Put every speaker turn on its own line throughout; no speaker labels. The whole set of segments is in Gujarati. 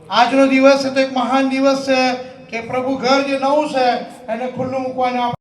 આજનો દિવસ છે તો એક મહાન દિવસ છે કે પ્રભુ ઘર જે નવું છે એને ખુલ્લું મૂકવાના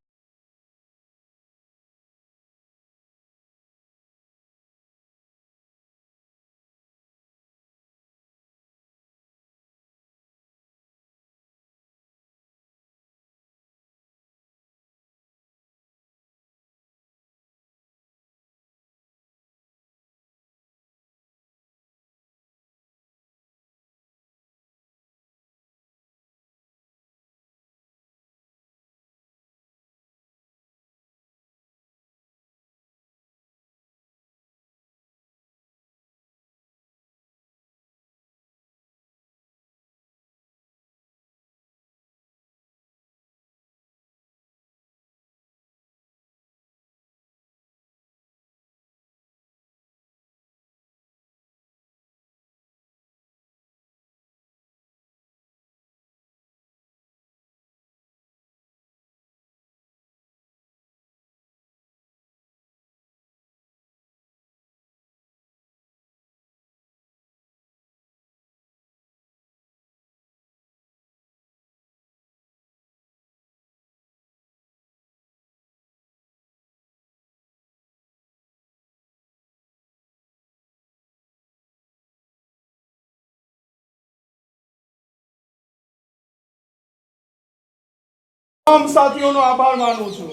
તમામ સાથીઓનો આભાર માનું છું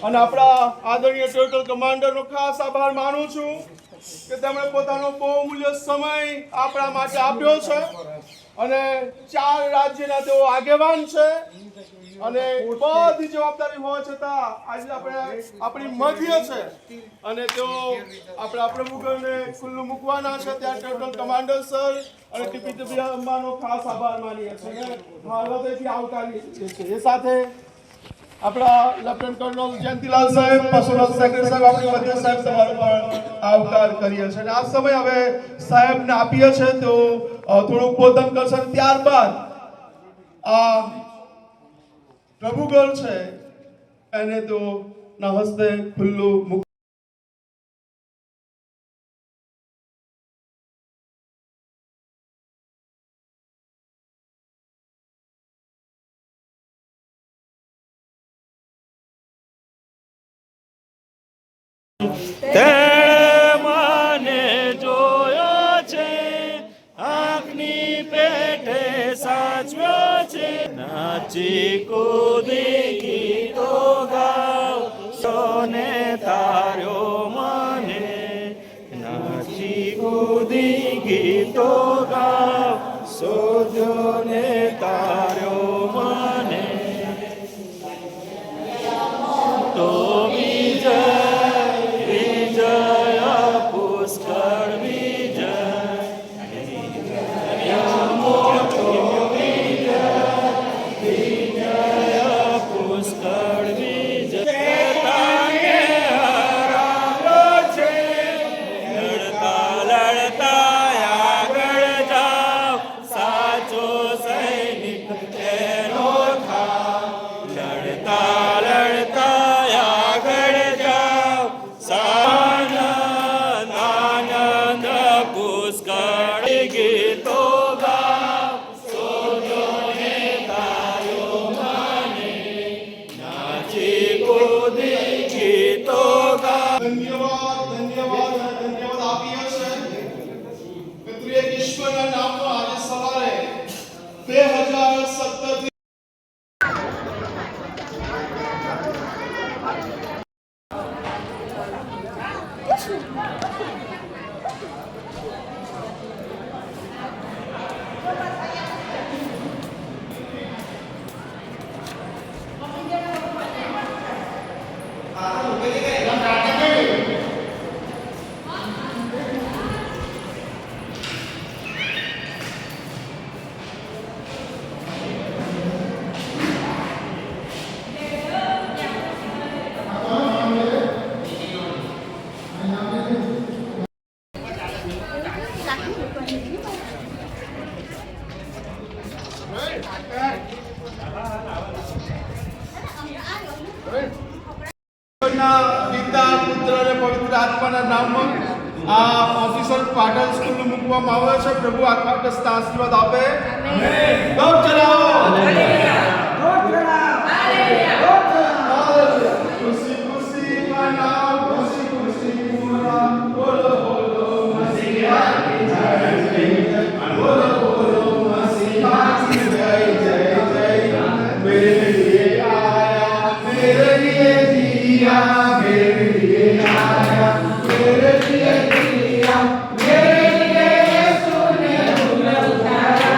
અને આપણા આદરણીય ટોટલ કમાન્ડરનો ખાસ આભાર માનું છું કે તેમણે પોતાનો બહુમૂલ્ય સમય આપણા માટે આપ્યો છે અને 4 રાજ્યના તેઓ આગેવાન છે અને બધી જવાબદારી હોવા છતાં આજે આપણે આપણી મધ્ય છે અને તેઓ આપણા પ્રભુગણને ખુલ્લું મૂકવાના છે ત્યાં ટોટલ કમાન્ડર સર અને ટીપી અંબાનો ખાસ આભાર માનીએ છીએ હૃદયથી આવકારીએ છીએ. એ સાથે આપણા લેફ્ટનન્ટ કર્નલ જયંતિલાલ સાહેબ, પર્સનલ સેક્રેટરી સાહેબ, આપણી મધ્ય સાહેબ તમારો પણ આવકાર કરીએ છીએ અને આ સમય હવે સાહેબને આપીએ છીએ તો થોડું બોધન કરશે ત્યારબાદ આ પ્રભુગળ છે એને તો ના હસ્તે ખુલ્લું
મને જોયો છે, આંખની પેઠે સાચવ્યો છે, નાચી કૂદી ગીતો ગાવ સોને તાર્યો મને, નાચી કૂદી ગીતો ગાવ શોધ્યો ને તાર્યો મને તો વિજય
ઈશ્વરના નામમાં આજે સવારે 2017 પિતા પુત્ર અને પવિત્ર આત્માના નામમાં આ ઓફિસર પાટણ સ્કૂલ મૂકવામાં આવે છે. પ્રભુ આત્મા કસ્તા આશીર્વાદ આપે. દોડ ચલાવો. ખુશી ખુશી મનાઓ, ખુશી ખુશી પૂરા. બોલો બોલો મસીહા કી જય જય. બોલો બોલો મસીહા કી જય જય જય. मेरे लिए आया, मेरे लिए दिया, मेरे लिए आया, मेरे लिए दिया, मेरे लिए यीशु ने उठाया,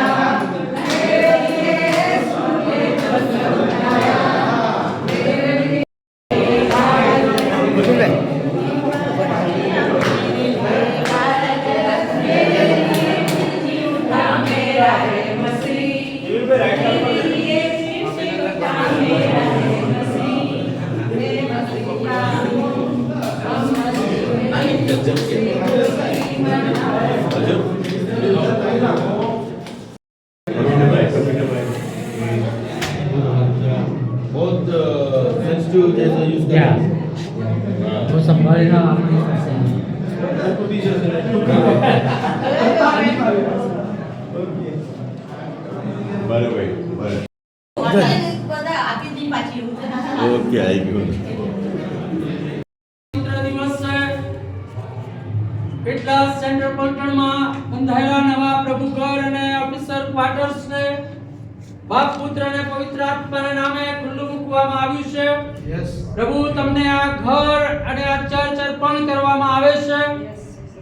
मेरे लिए यीशु ने उठाया, मेरे लिए
बहुत सेंसिटिव जैसा यूज
क्या वो संभालना आपने
बराबर ओके आई गयो
દિવસ છે કેટલા સેન્ટ્રલ પલટણમાં બંધાયેલા નવા પ્રભુ ઘર અને ઓફિસર ક્વાર્ટર્સ ને બાપ પુત્ર અને પવિત્ર આત્માના નામે ખુલ્લું મૂકવામાં આવ્યું છે. પ્રભુ તમને આ ઘર અને આ ચર્ચ અર્પણ કરવામાં આવે છે.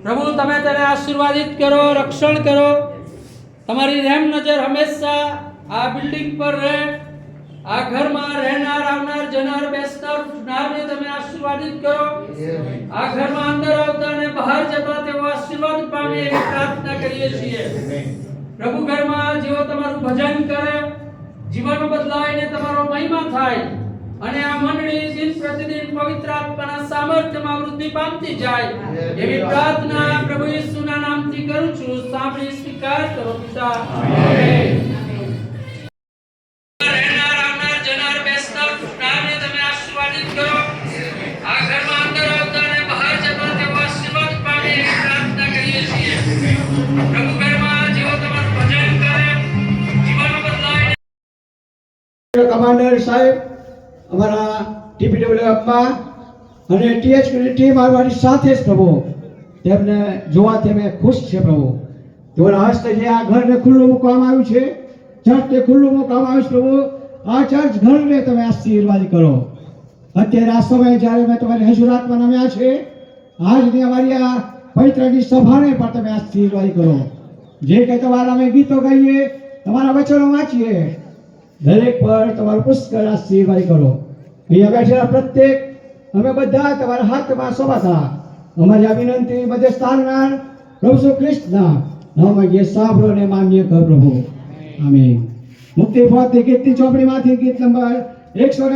પ્રભુ તમે તેને આશીર્વાદિત કરો, રક્ષણ કરો. તમારી રહેમ નજર હંમેશા આ બિલ્ડિંગ પર રહે. આ ઘરમાં રહેનાર, આવનાર, જનાર, બેસનાર, ઉઠનારને તમે આશીર્વાદિત કરો. આ ઘરમાં અંદર આવતા અને બહાર જતા તેઓ આશીર્વાદ પામે એવી પ્રાર્થના કરીએ છીએ. પ્રભુ ઘરમાં જેઓ તમારું ભજન કરે, જીવન બદલાઈને તમારો મહિમા થાય અને આ મંડળી દિન પ્રતિદિન પવિત્ર આત્માના સામર્થ્યમાં વૃદ્ધિ પામતી જાય એવી પ્રાર્થના પ્રભુ ઈસુના નામથી કરું છું. સાંભળી સ્વીકાર કરો પિતા. આમેન. રહેનાર, આવનાર, જનાર, બેસનાર, ઉઠનારને તમે આશીર્વાદિત કરો. આ ઘરમાં અંદર આવતા અને બહાર જતા તેઓ આશીર્વાદ પામે એવી પ્રાર્થના કરીએ છીએ. પ્રભુ ઘરમાં જેઓ તમારું ભજન કરે, જીવન બદલાય.
કમાન્ડર સાહેબ, અમારા ટીપીડબ્લ્યુએફમાં અને ટીએચની ટીમ અમારી સાથે જ પ્રભુ તેમને જોવાથી અમે ખુશ છે. પ્રભુ તેઓના હસ્તે જે આ ઘરને ખુલ્લું મૂકવામાં આવ્યું છે, ચર્ચને ખુલ્લું મૂકવામાં આવ્યું છે. પ્રભુ આ ચર્ચ ઘરને તમે આશીર્વાદ કરો. અત્યારે આ સમયે જ્યારે અમે તમારી હજુરાતમાં નમ્યા છે, આજની અમારી આ પવિત્રની સભાને પણ તમે આશીર્વાદ કરો. જે કંઈ તમારા અમે ગીતો ગાઈએ, તમારા વચનો વાંચીએ, દરેક પર તમારું પુષ્કળ આશીર્વાદ કરો. અહીંયા બેઠેલા પ્રત્યેક અમે બધા તમારા હાથમાં સોંપાતા અમારી આ વિનંતી મધ્યસ્થાનનાર પ્રભુ શ્રી કૃષ્ણના નામમાં સાંભળો અને માન્ય કર પ્રભુ. આમીન. મુક્તિ ફોર્ટની ગીતની ચોપડીમાંથી ગીત નંબર 100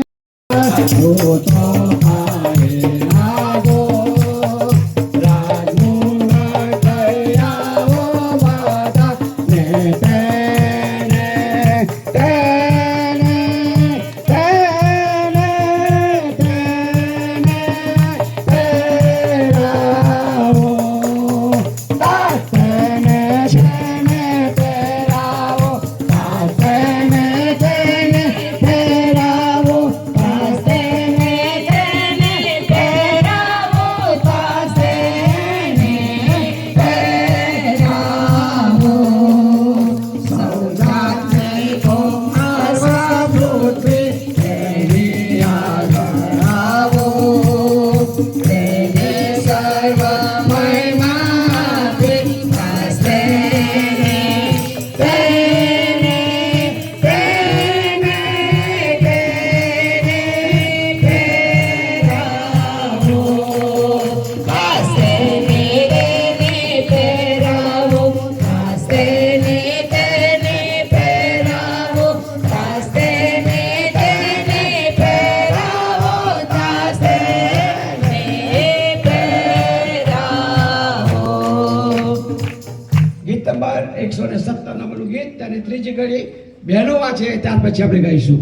157 નંબરનું ગીત અને ત્રીજી ઘડી બહેનો વાંચે, ત્યાર પછી આપણે ગાઈશું.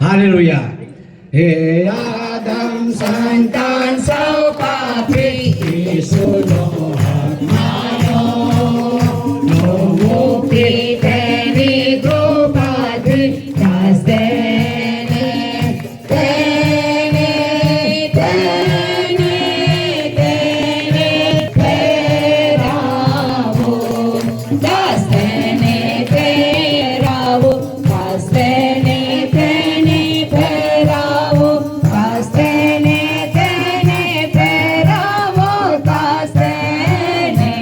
હાલેલુયા. હે આદમ સંતાન સૌ પાપી ઈસુનો હાથ માર્યો. નો મુક્તિ તેની કૃપાથી દાસ તેને તેને તેને તેને ફેરાવો. દાસ તેને ફેરાવો. દાસ તેને તેને ફેરાવો. દાસ તેને તેને ફેરાવો. દાસ તેને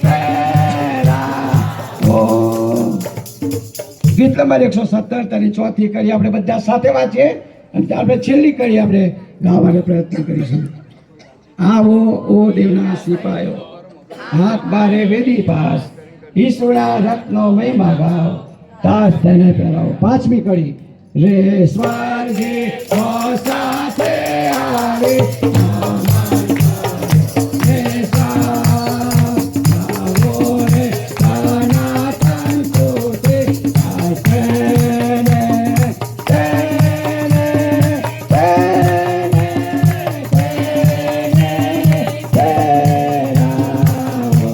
ફેરાવો. ગીત નંબર 117 તેની ચોથી કરી આપણે બધા સાથે વાંચીએ અને આપણે છેલ્લી કરી આપણે ગાવાનો પ્રયત્ન કરીશું. આવો ઓ દેવના સિપાયો, હાથ બારે વેદી પાસ, ઈસુના રત્નો મહિમા ગાવ, દાસ તેને પહેરાવો. પાંચમી કડી રે સ્વર્ગે ઓ સાથે આવે. રે સાવો રે સનાતન કોટે, દાસ તેને તેને તેને તેને પહેરાવો.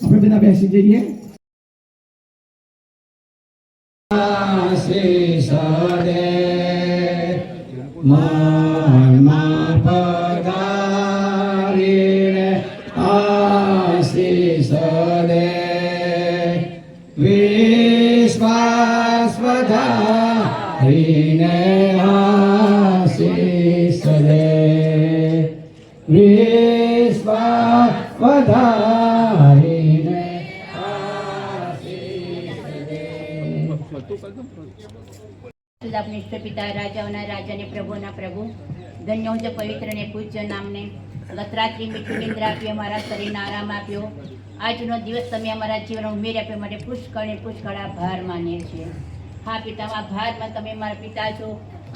આપણે બધા બેસી જઈએ. આશીષ દે મનમાં પધારીને, આશીષ દે વિશ્વાસ વધારીને, આશીષ દે વિશ્વાસ વધારીને, આશીષ દે.
આપને ઈશ્વર પિતા, રાજાઓના રાજા ને પ્રભુના પ્રભુ, ધન્ય હું પવિત્ર ને પૂજ્ય નામને. ગત રાત્રિ મીઠી નિંદ્રા આપી, અમારા શરીરને આરામ આપ્યો. આજનો દિવસ તમે અમારા જીવનમાં ઉમેર આપ્યો માટે પુષ્કળ ને પુષ્કળ આભાર માનીએ છીએ. હા પિતા, આભારમાં તમે મારા પિતા છો.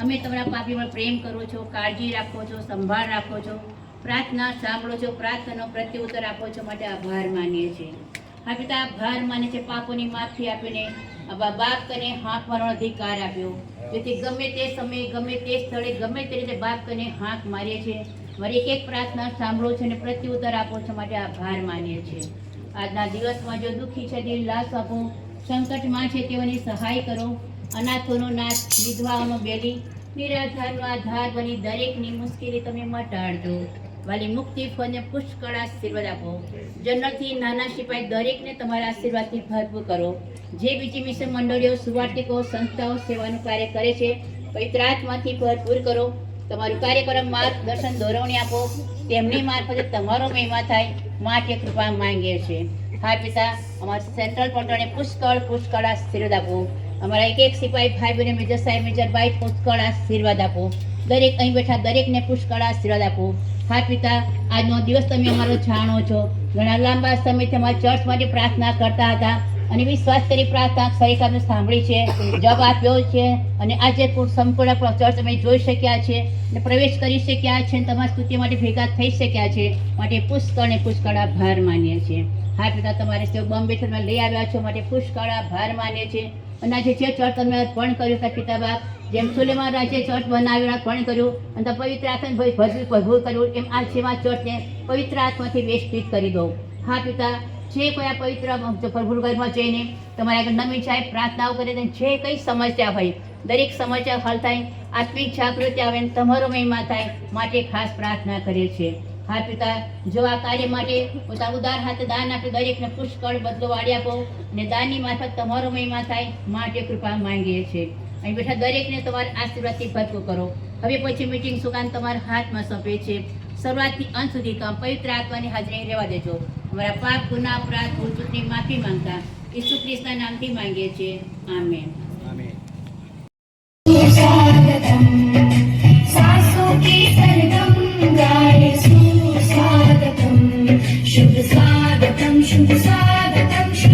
અમે તમારા પાપીમાં પ્રેમ કરો છો, કાળજી રાખો છો, સંભાળ રાખો છો, પ્રાર્થના સાંભળો છો, પ્રાર્થનાનો પ્રત્યુત્તર આપો છો માટે આભાર માનીએ છીએ. હા પિતા, આભાર માને છે પાપોની માફી આપીને બાપ કને હાંકવાનો અધિકાર આપ્યો, જેથી ગમે તે સમયે, ગમે તે સ્થળે, ગમે તે રીતે બાપ કને હાંક મારીએ છીએ. મારી એક એક પ્રાર્થના સાંભળો છો અને પ્રત્યુત્તર આપો છો માટે આભાર માનીએ છીએ. આજના દિવસમાં જો દુઃખી છે તે લાશ આપો, સંકટમાં છે તેઓની સહાય કરો. અનાથોનો નાથ, વિધવાઓનો બેલી, નિરાધારનો આધાર બની દરેકની મુશ્કેલી તમે મટાડજો. વાલી મુક્તિ ફળને પુષ્કળ આશીર્વાદ આપો. જન્નતથી નાના સિપાઈ દરેકને તમારા આશીર્વાદથી ભરપૂર કરો. જે બીજી મિશન મંડળીઓ, સુવાર્તિકો, સંસ્થાઓ સેવાનું કાર્ય કરે છે, પવિત્ર આત્માથી ભરપૂર કરો. તમારું કાર્યક્રમ માર્ગદર્શન દોરવણી આપો. તેમની મારફતે તમારો મહિમા થાય માટે કૃપા માંગીએ છીએ. હા પિતા, અમારા સેન્ટ્રલ પટોળને પુષ્કળ પુષ્કળ આશીર્વાદ આપો. અમારા એક એક સિપાઈ ભાઈ બહેન, મેજર સાહેબ, મેજર ભાઈ, પુષ્કળ આશીર્વાદ આપો. દરેક અહીં બેઠા દરેકને પુષ્કળ આશીર્વાદ આપો. હા પિતા, આજનો દિવસ તમે અમારો જાણો છો. ઘણા લાંબા સમયથી અમારા ચર્ચ માટે પ્રાર્થના કરતા હતા અને વિશ્વાસ કરી પ્રાર્થના ખરેખર અમે સાંભળી છે, જવાબ આપ્યો છે અને આજે સંપૂર્ણ ચર્ચ અમે જોઈ શક્યા છે અને પ્રવેશ કરી શક્યા છે અને તમારી સ્તુતિ માટે ભેગા થઈ શક્યા છે માટે પુષ્કળ ને પુષ્કળ આભાર માનીએ છીએ. હા પિતા, તમારે સેવ બોમ્બે તમે લઈ આવ્યા છો માટે પુષ્કળ આભાર માનીએ છીએ. અને આજે જે ચર્ચ તમે અર્પણ કર્યું હતા પિતા બાપ, જેમ સુલેમાન રાજે ચર્ચ બનાવ્યું, અર્પણ કર્યું અને પવિત્ર આત્માને ભરપૂર કર્યું, એમ આ સેવા ચર્ચને પવિત્ર આત્માથી વેસ્ટિત કરી દો. હા પિતા, જે કોઈ આ પવિત્ર પ્રભુઘરમાં જઈને તમારા આગળ નમી જાય, પ્રાર્થનાઓ કરે, જે કંઈ સમસ્યા હોય દરેક સમસ્યા હલ થાય, આત્મિક જાગૃતિ આવે અને તમારો મહિમા થાય માટે ખાસ પ્રાર્થના કરીએ છીએ. હા પિતા, જો આ કાર્ય માટે પોતાના ઉદાર હાથે દાન આપે, દરેકને પુષ્કળ બદલો વાળી આપો અને દાનની મારફત તમારો મહિમા થાય માટે કૃપા માંગીએ છીએ. અહીં બેઠા દરેકને તમારા આશીર્વાદથી ભરપૂર કરો. હવે પછી મીટિંગ સુકાન તમારા હાથમાં સોંપે છે. શરૂઆતથી અંત સુધી કામ પવિત્ર આત્માની હાજરી રહેવા દેજો. અમારા પાપ, ગુના, અપરાધ, ભૂલ ચૂકની માફી માંગતા ઈસુ ખ્રિસ્તના નામથી માંગીએ છીએ. આમેન.
शुभ स्वागतम शुभ स्वागतम शुभ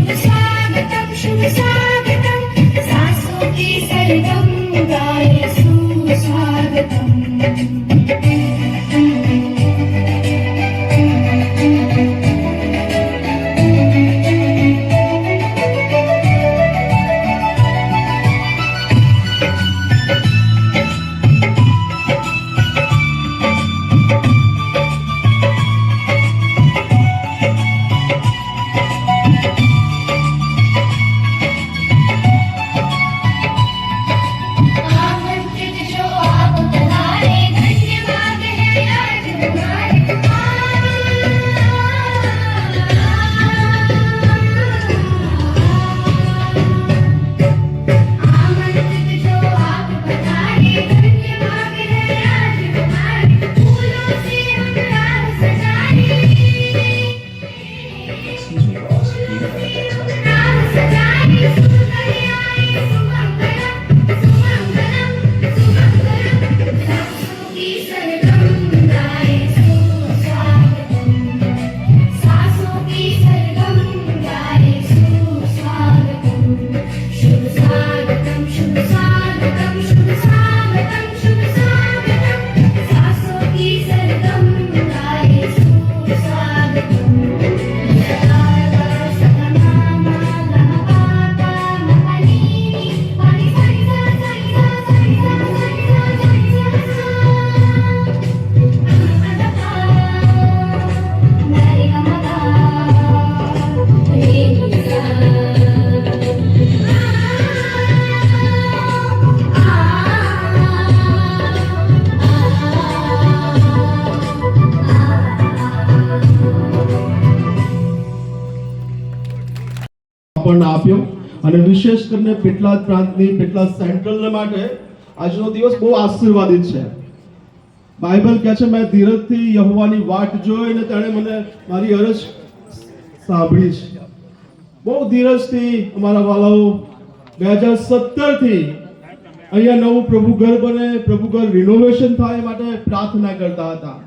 આપણને આપ્યો અને વિશેષ કરીને પેટલાદ પ્રાંતની પેટલાદ સેન્ટ્રલને માટે આજનો દિવસ બહુ આશીર્વાદિત છે. બાઇબલ કહે છે મેં ધીરજથી યહોવાની વાટ જોઈ અને તેણે મને મારી અરજ સાંભળી છે. બહુ ધીરજથી અમારા વાલાઓ 2017 થી અહીંયા નવું પ્રભુ ઘર બને, પ્રભુ ઘર રિનોવેશન થાય માટે પ્રાર્થના કરતા હતા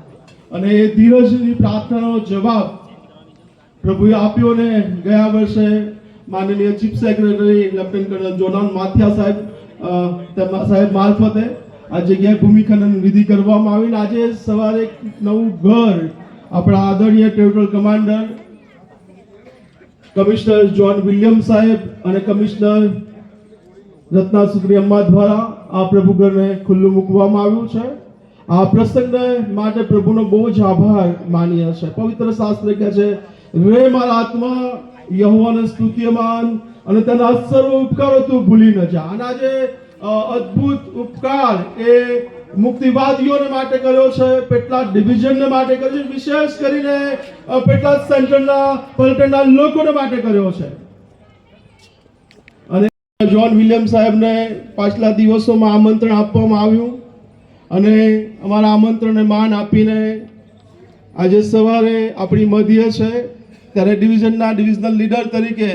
અને એ ધીરજની પ્રાર્થનાનો જવાબ પ્રભુએ આપ્યો ને ગયા વર્ષે માનનીય ચીફ સેક્રેટરી લેફ્ટનન્ટ કર્નલ જોનાન માથિયા સાહેબ મારફતે આ જગ્યાએ ભૂમિખનન વિધિ કરવામાં આવીને આજે સવારે એક નવું ઘર આપણા આદરણીય territorial commander commissioner John William સાહેબ અને કમિશનર રત્ના સુત્રી અમ્મા દ્વારા આ પ્રભુ ઘરને ખુલ્લું મૂકવામાં આવ્યું છે. આ પ્રસંગને માટે પ્રભુનો બહુ જ આભાર માનીએ છે. પવિત્ર શાસ્ત્ર કહે છે રે મારા આત્મા યહોવાને સ્તુતિયમાન અને તેના સર્વ ઉપકારો તું ભૂલી ન જા. અને આજે અદ્ભુત ઉપકાર એ મુક્તિવાદીઓને માટે કર્યો છે, પેટલાદ ડિવિઝનને માટે કર્યો છે, વિશેષ કરીને પેટલાદ સેન્ટરના પલટણના લોકોને માટે કર્યો છે. અને જોન વિલિયમ સાહેબને પાછલા દિવસોમાં આમંત્રણ આપવામાં આવ્યું અને અમારા આમંત્રણને માન આપીને આજે સવારે આપણી મધ્ય છે ત્યારે ડિવિઝનલ લીડર તરીકે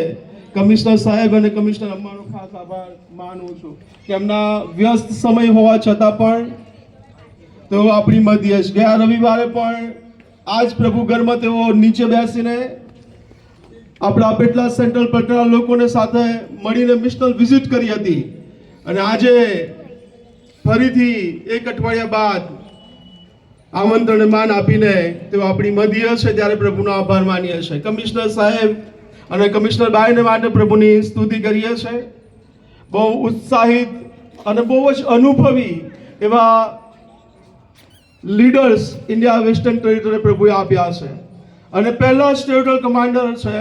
કમિશનર સાહેબ અને કમિશનર અમ્માનો ખાસ આભાર માનું છું કે એમના વ્યસ્ત સમય હોવા છતાં પણ તેઓ આપણી મધ્ય છે. ગયા રવિવારે પણ આ જ પ્રભુ ઘરમાં તેઓ નીચે બેસીને આપણા પેટલાદ સેન્ટ્રલ પલટણના લોકોને સાથે મળીને મિશનલ વિઝિટ કરી હતી અને આજે ફરીથી એક અઠવાડિયા બાદ આમંત્રણને માન આપીને તેઓ આપણી મધ્ય છે ત્યારે પ્રભુનો આભાર માનીએ છીએ. કમિશનર સાહેબ અને કમિશનર બાઈને માટે પ્રભુની સ્તુતિ કરીએ છીએ. બહુ ઉત્સાહિત અને બહુ જ અનુભવી એવા લીડર્સ ઇન્ડિયા વેસ્ટર્ન ટેરિટરી પ્રભુએ આપ્યા છે અને પહેલા જ ટેરિટોરિયલ કમાન્ડર છે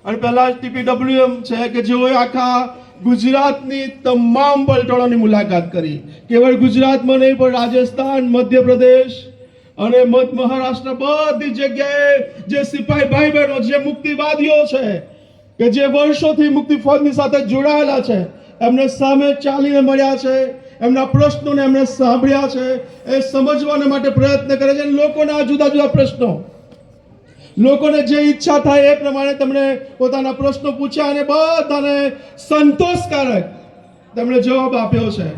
અને પહેલા જ TPWM છે કે જેઓએ આખા ગુજરાતની તમામ પલટણોની મુલાકાત કરી. કેવળ ગુજરાતમાં નહીં પણ રાજસ્થાન, મધ્યપ્રદેશ અને મહારાષ્ટ્ર બધી જગ્યાએ જે સિપાહી ભાઈ બહેનો જે મુક્તિવાદીઓ છે કે જે વર્ષોથી મુક્તિ ફૌજની સાથે જોડાયેલા છે એમને સામે ચાલીને મળ્યા છે, એમના પ્રશ્નોને એમણે સાંભળ્યા છે, એ સમજવાને માટે પ્રયત્ન કરે છે. લોકોના જુદા જુદા પ્રશ્નો, લોકોને જે ઈચ્છા થાય એ પ્રમાણે તેમણે પોતાના પ્રશ્નો પૂછ્યા અને બધાને સંતોષકારક તેમણે જવાબ આપ્યો છે.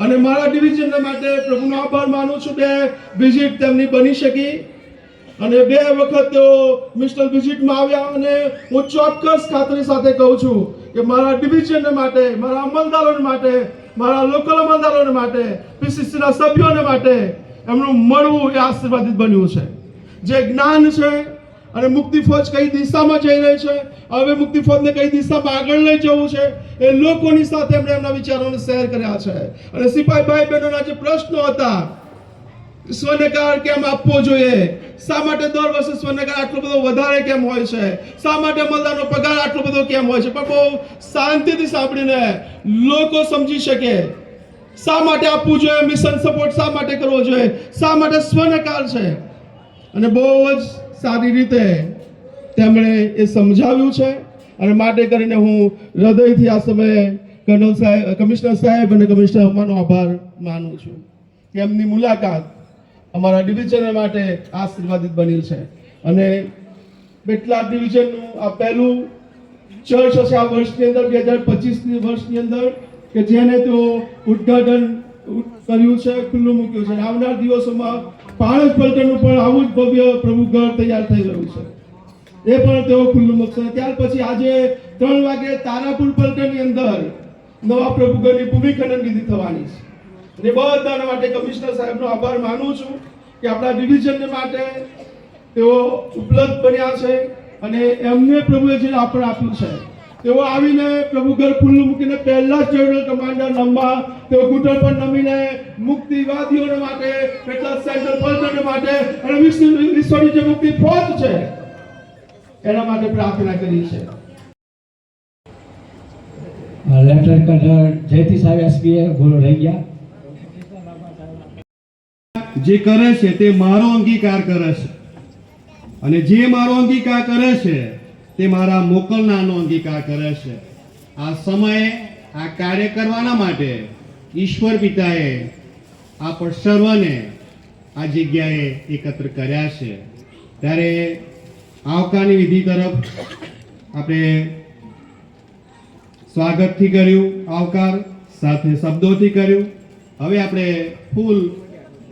અને મારા ડિવિઝન માટે પ્રભુનો આભાર માનું છું. 2 વિઝિટ તેમની બની શકી અને 2 વખત તેઓ મિસ્ટર વિઝિટમાં આવ્યા અને હું ચોક્કસ ખાતરી સાથે કહું છું કે મારા ડિવિઝન માટે, મારા અમલદારોને માટે, મારા લોકલ અમલદારોને માટે, PCCના સભ્યોને માટે એમનું મળવું એ આશીર્વાદિત બન્યું છે. જે જ્ઞાન છે અને મુક્તિ ફૌજ કઈ દિશામાં જઈ રહી છે, હવે મુક્તિ ફૌજને કઈ દિશામાં આગળ લઈ જવું છે, એ લોકોની સાથે એમણે એમના વિચારોને શેર કર્યા છે. અને સિપાહી ભાઈ બહેનોના જે પ્રશ્નો હતા, સ્વર્ણકાર કેમ આપવો જોઈએ, શા માટે દર વર્ષે સ્વર્ણકાર આટલો બધો વધારે કેમ હોય છે, શા માટે અમલદારનો પગાર આટલો બધો કેમ હોય છે, પણ બહુ શાંતિથી સાંભળીને લોકો સમજી શકે શા માટે આપવું જોઈએ, મિશન સપોર્ટ શા માટે કરવો જોઈએ, શા માટે સ્વર્ણકાર છે. અને બહુ જ સારી રીતે તેમણે એ સમજાવ્યું છે અને માટે કરીને હું હૃદયથી આ સમયે કર્નલ સાહેબ, કમિશનર સાહેબ અને કમિશનર અમ્માનો આભાર માનું છું કે એમની મુલાકાત અમારા ડિવિઝન માટે આશીર્વાદિત બની છે. અને પેટલાદ ડિવિઝનનું આ પહેલું ચર્ચ હશે આ વર્ષની અંદર 2025 વર્ષની અંદર કે જેને તેઓ ઉદ્ઘાટન કર્યું છે, ખુલ્લું મૂક્યું છે. આવનાર દિવસોમાં પાળજ પલટણનું પણ આવું જ ભવ્ય પ્રભુ ઘર તૈયાર થઈ રહ્યું છે, એ પણ તેઓ ખુલ્લું મૂકશે. ત્યાર પછી આજે 3 વાગે તારાપુર પલટણની અંદર નવા પ્રભુ ઘરની ભૂમિખંડન વિધિ થવાની છે. અને બધાના માટે કમિશનર સાહેબનો આભાર માનું છું કે આપણા ડિવિઝનને માટે તેઓ ઉપલબ્ધ બન્યા છે અને એમને પ્રભુએ જે આપણે આપ્યું છે તેઓ આવીને પ્રભુ ઘર ખુલ્લું મૂકીને પહેલા જ જનરલ કમાન્ડર નમવા તેઓ ઘૂંટણ પર નમીને મુક્તિવાદીઓને માટે, કેટલા સેન્ટ્રલ પલટણ માટે અને વિશ્વની જે મુક્તિ ફોજ છે એના માટે પ્રાર્થના કરી છે.
લેફ્ટનન્ટ કર્નલ જયતી સાહેબ એસપીએ બોલો રહી ગયા.
જે કરે છે તે મારો અંગીકાર કરે છે અને જે મારો અંગીકાર કરે છે તે મારા મોકલનારનો અંગીકાર કરે છે. આ સમયે આ કાર્ય કરવાના માટે ઈશ્વર પિતાએ આપ સર્વને આ જગ્યાએ એકત્ર કર્યા છે. ત્યારે આવકારની વિધિ તરફ આપણે સ્વાગતથી કર્યું, આવકાર સાથે શબ્દોથી કર્યું. હવે આપણે ફૂલ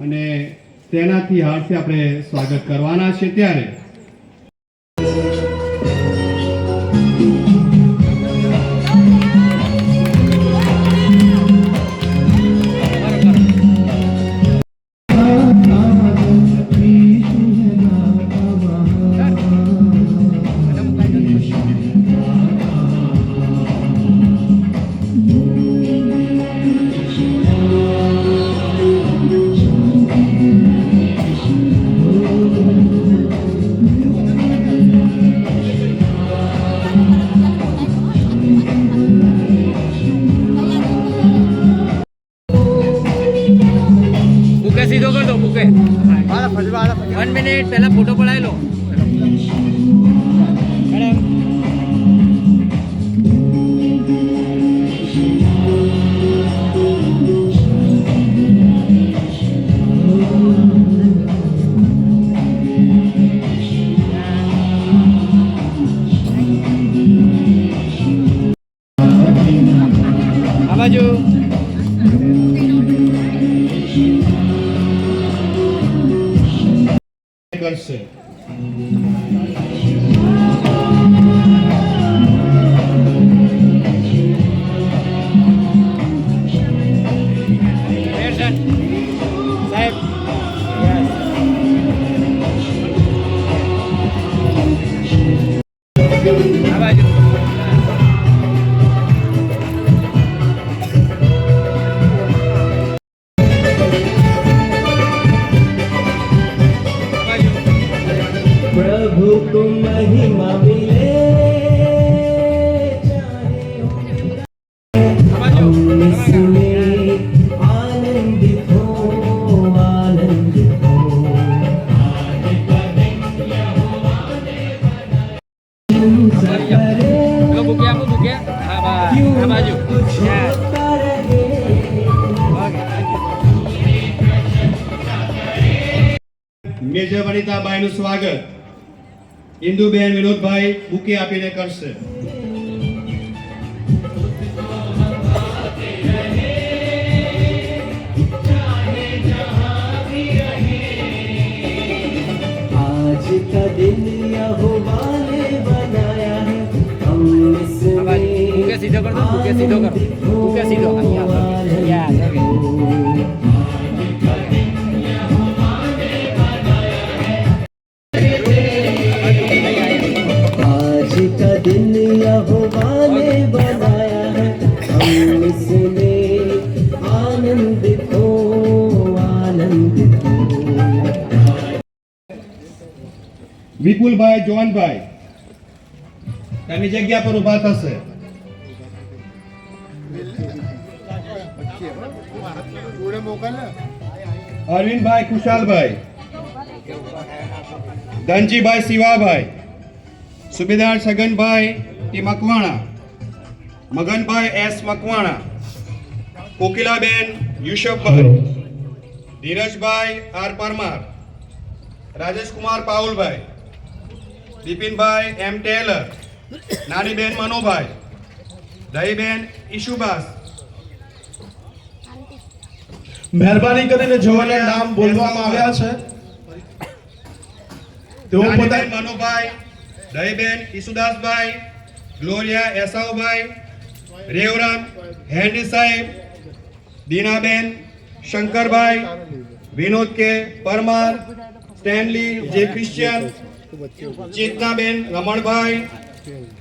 અને તેનાથી હાથથી આપણે સ્વાગત કરવાના છે. ત્યારે
બુકે સીધો કર દો, બુકે 1 મિનિટ પહેલા ફોટો પડાવી લો. આ બાજુ
કરશે.
સાહેબ આ બાજુ
प्रभु को महिमा मिले, हम इसमें आनंदित हो, आनंदित हो.
બુકે આપો, બુકે આ બાજુ
મેજર વનિતાબાઈનું સ્વાગત ઇન્દુબેન વિનોદભાઈ બુકે આપીને કરશે.
आज का दिन यहोवा ने बनाया है, हम इसमें
બુકે સીધો કર દો, બુકે સીધો કર, બુકે સીધો
आज का दिन यहोवा ने बनाया है, हम इसमें आनंदित हो, आनंदित हो.
વિપુલભાઈ જોનભાઈ તેમની જગ્યા પર ઊભા થશે. અરવિંદભાઈ ખુશાલભાઈ, Dhanjibhai Shivabhai, સુબેદાર Chhaganbhai T Makwana, Maganbhai S Makwana, Kokilaben યુસુફભાઈ, Dhirajbhai R Parmar, Rajesh Kumar પાઉલભાઈ, બિપિનભાઈ એમ ટેલર, નાનીબેન મનોભાઈ, દહીબેન ઈશુબાસ,
મહેરબાની કરીને જેઓના નામ બોલવામાં આવ્યા છે તેઓ
નાનીબેન
પોતા
મનોભાઈ, દહીબેન ઈસુદાસભાઈ, ગ્લોરિયા એસાવભાઈ, રેવરામ હેન્ડી સાહેબ, Dinaben Shankarbhai, Vinod K Parmar, Stanley J Christian, Chetnaben Ramanbhai,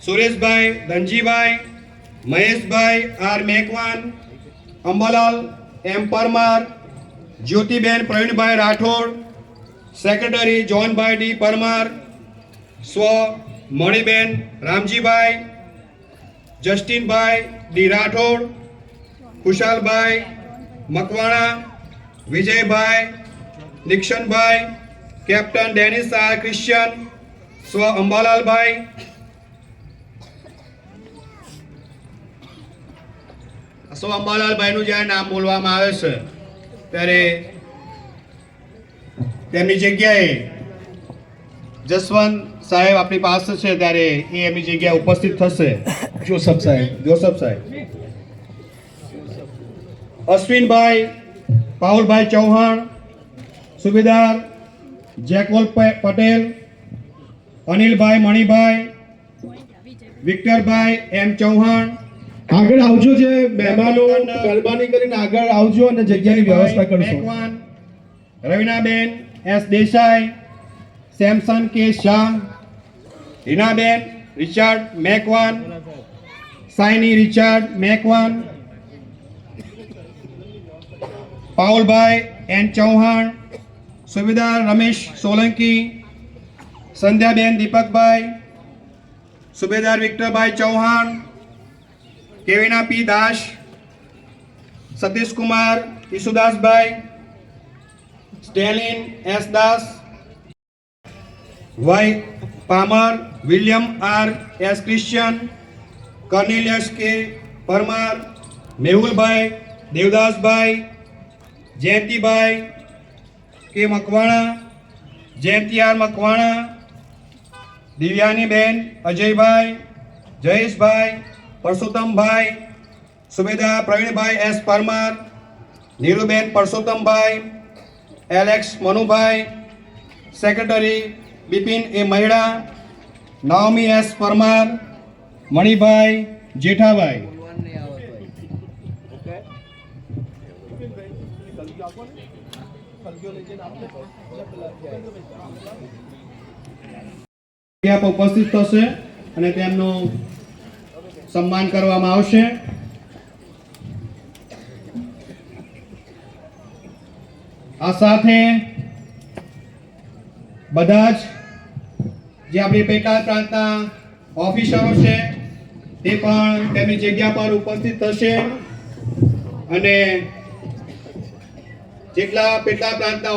Sureshbhai Dhanjibhai, Maheshbhai R Macwan, Ambalal M Parmar, Jyotiben Pravinbhai Rathod, secretary Johnbhai D Parmar, સ્વ Maniben Ramjibhai, Justinbhai D Rathod, Khushalbhai Makwana, Vijaybhai Nixonbhai, captain Dennis R Christian, સ્વ અંબાલાલભાઈ, સ્વ અંબાલાલભાઈનું જ્યારે નામ બોલવામાં આવે છે ત્યારે તેમની જગ્યાએ જસવંત સાહેબ આપણી પાસે છે ત્યારે એ એમની જગ્યાએ ઉપસ્થિત થશે.
જોસફ સાહેબ.
જોસફ સાહેબ, અશ્વિનભાઈ પાઉલભાઈ ચૌહાણ, સુબેદાર જેકોલ પટેલ, અનિલભાઈ મણિભાઈ, વિક્ટરભાઈ એમ ચૌહાણ,
આગળ આવજો, જે મહેમાનો મહેરબાની કરીને આગળ આવજો અને જગ્યાની વ્યવસ્થા કરશો.
Macwan, Ravinaben S Desai, Samson K Shah, Hinaben Richard Macwan, Saini Richard Macwan, Paulbhai N Chauhan, Subedar Ramesh Solanki, Sandhyaben Deepakbhai, Subedar Victorbhai Chauhan, Kevina P Das, Satish Kumar Isudasbhai, Stalin S Das, Y Palmer, William R S Christian, Cornelius K Parmar, Mehulbhai Devdasbhai, Jayantibhai K Makwana, Jayanti R Makwana, Divyaniben Ajaybhai, Jayeshbhai, Parsottambhai, Subedar Pravinbhai S Parmar, Niruben Parsottambhai, Alex Manubhai, secretary Bipin A Mahida, Naomi S Parmar, Manibhai Jethabhai. ઉપસ્થિત થશે અને તેમનું સન્માન કરવામાં આવશે. આ સાથે બધા જ જે આપણી પેટા પ્રાંતના ઓફિસરો છે તે પણ તેમની જગ્યા પર ઉપસ્થિત થશે અને જેટલા પેટા પ્રાંતના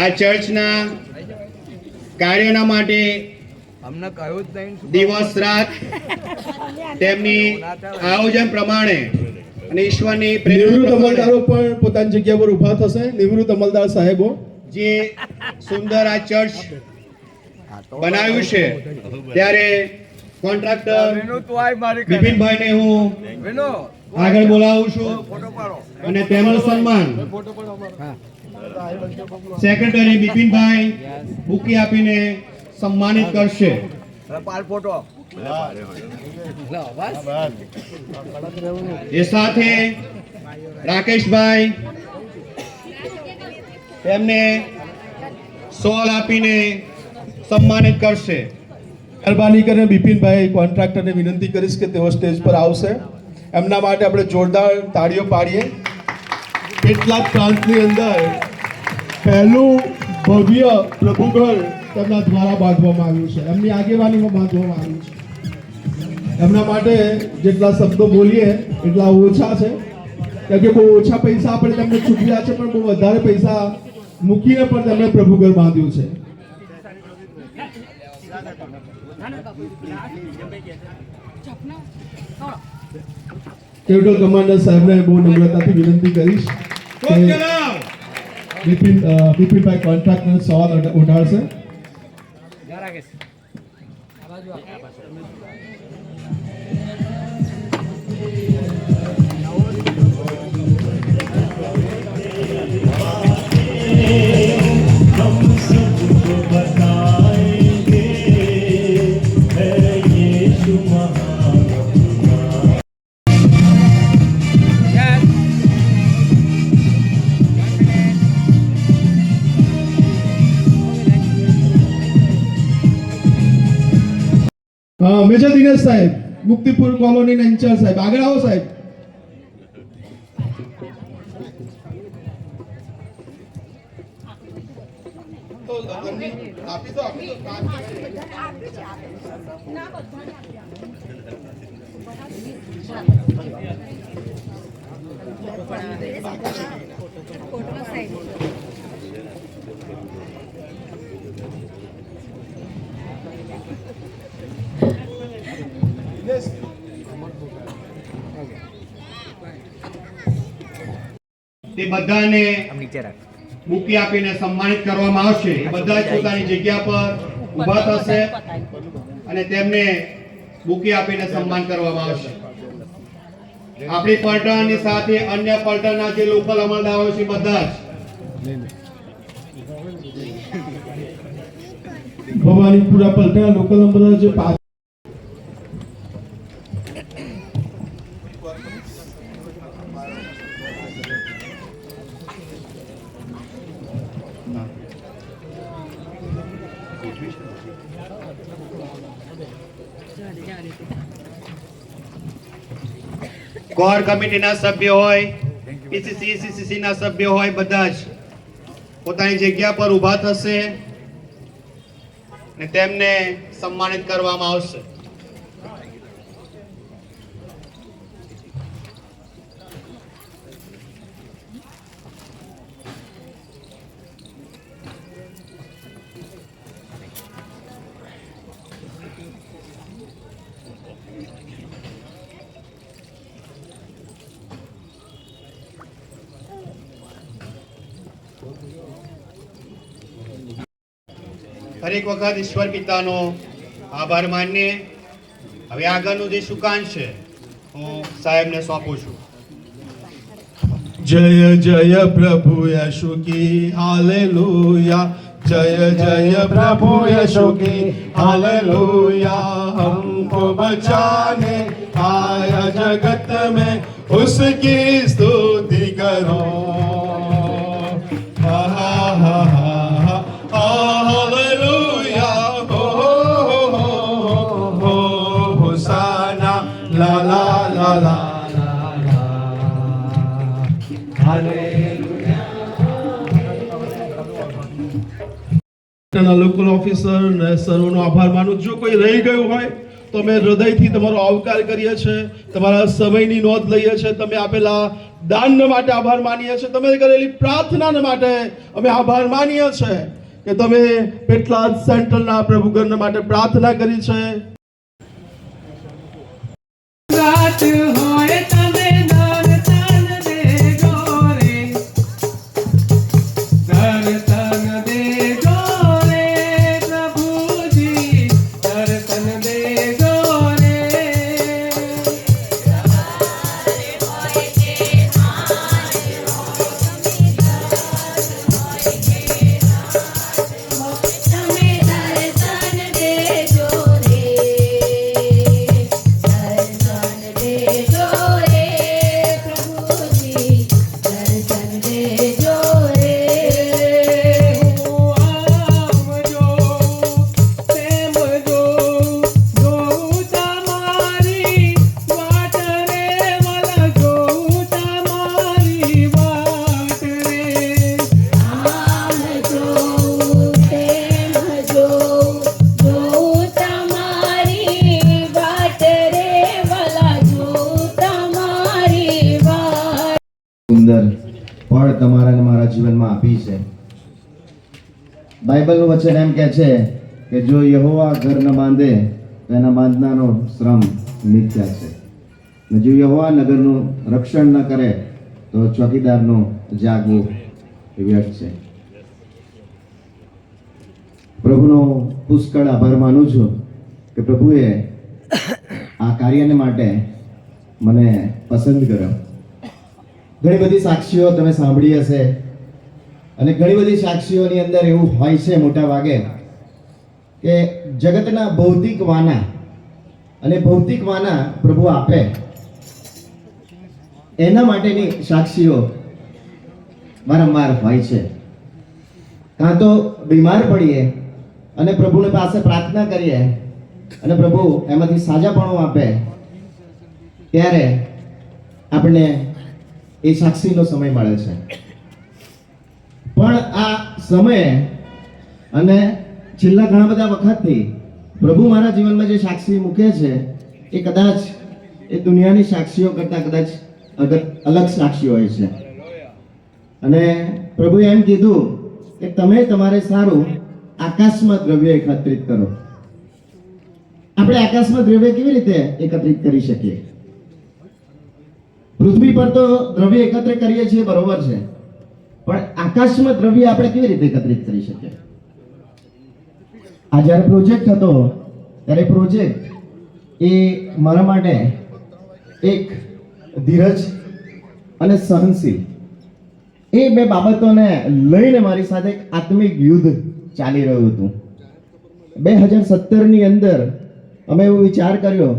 આ ચર્ચના કાર્યોના માટે દિવસ રાત તેમની આયોજન પ્રમાણે અને ઈશ્વરની
નિવૃત્ત અમલદારો પણ પોતાની જગ્યા પર ઊભા થશે. નિવૃત્ત અમલદાર સાહેબો
જે સુંદર આ ચર્ચ બનાવ્યું છે ત્યારે કોન્ટ્રાક્ટર બિપિનભાઈને હું આગળ બોલાવું છું અને તેમનું સન્માન સેક્રેટરી બિપિનભાઈ બુકી આપીને સન્માનિત કરશે. એ સાથે રાકેશભાઈ તેમને સોલ આપીને સન્માનિત કરશે.
મહેરબાની કરીને બિપિનભાઈ કોન્ટ્રાક્ટરને વિનંતી કરીશ કે તેઓ સ્ટેજ પર આવશે. એમના માટે આપણે જોરદાર તાળીઓ પાડીએ. કેટલાક પ્રાંતની અંદર પહેલું ભવ્ય પ્રભુઘર તેમના દ્વારા બાંધવામાં આવ્યું છે, એમની આગેવાનીમાં બાંધવામાં આવ્યું છે. એમના માટે જેટલા શબ્દો બોલીએ એટલા ઓછા છે, કેમ કે બહુ ઓછા પૈસા આપણે તેમને ચૂકવ્યા છે, પણ બહુ વધારે પૈસા મૂકીને પણ તેમણે પ્રભુઘર બાંધ્યું છે. કેપ્ટન કમાન્ડર સાહેબને બહુ નમ્રતાથી વિનંતી કરીશ કે બિપિનભાઈ કોન્ટ્રાક્ટનો સવાલ ઉઠાડશે. મેજર દિનેશ સાહેબ, મુક્તિપુર કોલોનીના ઇન્ચાર્જ સાહેબ, આગળ આવો સાહેબ.
તે બધાને બુકી આપીને સન્માનિત કરવામાં આવશે. એ બધા જ પોતાની જગ્યા પર ઊભા થશે અને તેમને બુકી આપીને સન્માન કરવામાં આવશે. આપણી પલટણની સાથે અન્ય પલટણના જે લોકલ અમલદારો છે બધા જ
ભવાનીપુરા પલટણ લોકલ નંબર જે
કોર કમિટીના સભ્યો હોય, પીસીસી સીસીસી ના સભ્યો હોય, બધા જ પોતાની જગ્યા પર ઊભા થશે અને તેમને સન્માનિત કરવામાં આવશે. ફરી એક વખત ઈશ્વર પિતાનો આભાર માનીએ. હવે આગળનું જે સુકાન છે હું સાહેબને સોંપું છું.
जय जय प्रभु यशु की हालेलुया, जय जय प्रभु यशु की हालेलुया. हमको बचाने आया जगत में उसकी स्तुति करो. हा हा हा हा हालेलुया, हो होसाना ला ला ला ला. લોકલ ઓફિસર ને સર્વનો આભાર માનું. જો કોઈ રહી ગયું હોય તો અમે હૃદયથી તમારો આવકાર કરીએ છીએ, તમારા સમયની નોંધ લઈએ છીએ, તમે આપેલા દાન માટે આભાર માનીએ છીએ, તમે કરેલી પ્રાર્થના માટે અમે આભાર માનીએ છીએ કે તમે પેટલાદ સેન્ટરના પ્રભુ ઘર માટે પ્રાર્થના કરી છે.
ફળ તમારા અને મારા જીવનમાં આપી છે. બાઇબલનું વચન એમ કહે છે કે જો યહોવા ઘર ન બાંધે તો એના બાંધનારનો શ્રમ મિથ્યા છે, ને જો યહોવા નગરનું રક્ષણ ન કરે તો ચોકીદારનું જાગવું એ વ્યર્થ છે. પ્રભુનો પુષ્કળ આભાર માનું છું કે પ્રભુએ આ કાર્યને માટે મને પસંદ કર્યો. ઘણી બધી સાક્ષીઓ તમે સાંભળી હશે અને ઘણી બધી સાક્ષીઓની અંદર એવું હોય છે મોટા ભાગે કે જગતના ભૌતિક વાના અને ભૌતિક વાના પ્રભુ આપે એના માટેની સાક્ષીઓ વારંવાર હોય છે. કાં તો બીમાર પડીએ અને પ્રભુની પાસે પ્રાર્થના કરીએ અને પ્રભુ એમાંથી સાજાપણું આપે ત્યારે આપણને એ સાક્ષીનો સમય મળે છે. પણ આ સમય અને છેલ્લા ઘણા બધા વખતથી પ્રભુ મારા જીવનમાં જે સાક્ષી મૂકે છે એ કદાચ એ દુનિયાની સાક્ષીઓ કરતાં કદાચ અલગ સાક્ષી હોય છે. અને પ્રભુએ એમ કીધું કે તમે તમારે સારું આકાશમાં દ્રવ્ય એકત્રિત કરો. આપણે આકાશમાં દ્રવ્ય કેવી રીતે એકત્રિત કરી શકીએ? પૃથ્વી પર તો દ્રવ્ય એકત્ર કરીએ છીએ, બરોબર છે, પણ આકાશમાં દ્રવ્ય આપણે કેવી રીતે એકત્રિત કરી શકીએ? આ જ્યારે પ્રોજેક્ટ હતો ત્યારે પ્રોજેક્ટ એ મારા માટે એક ધીરજ અને સહનશીલ એ બે બાબતોને લઈને મારી સાથે એક આત્મિક યુદ્ધ ચાલી રહ્યું હતું. 2017ની અંદર અમે એવો વિચાર કર્યો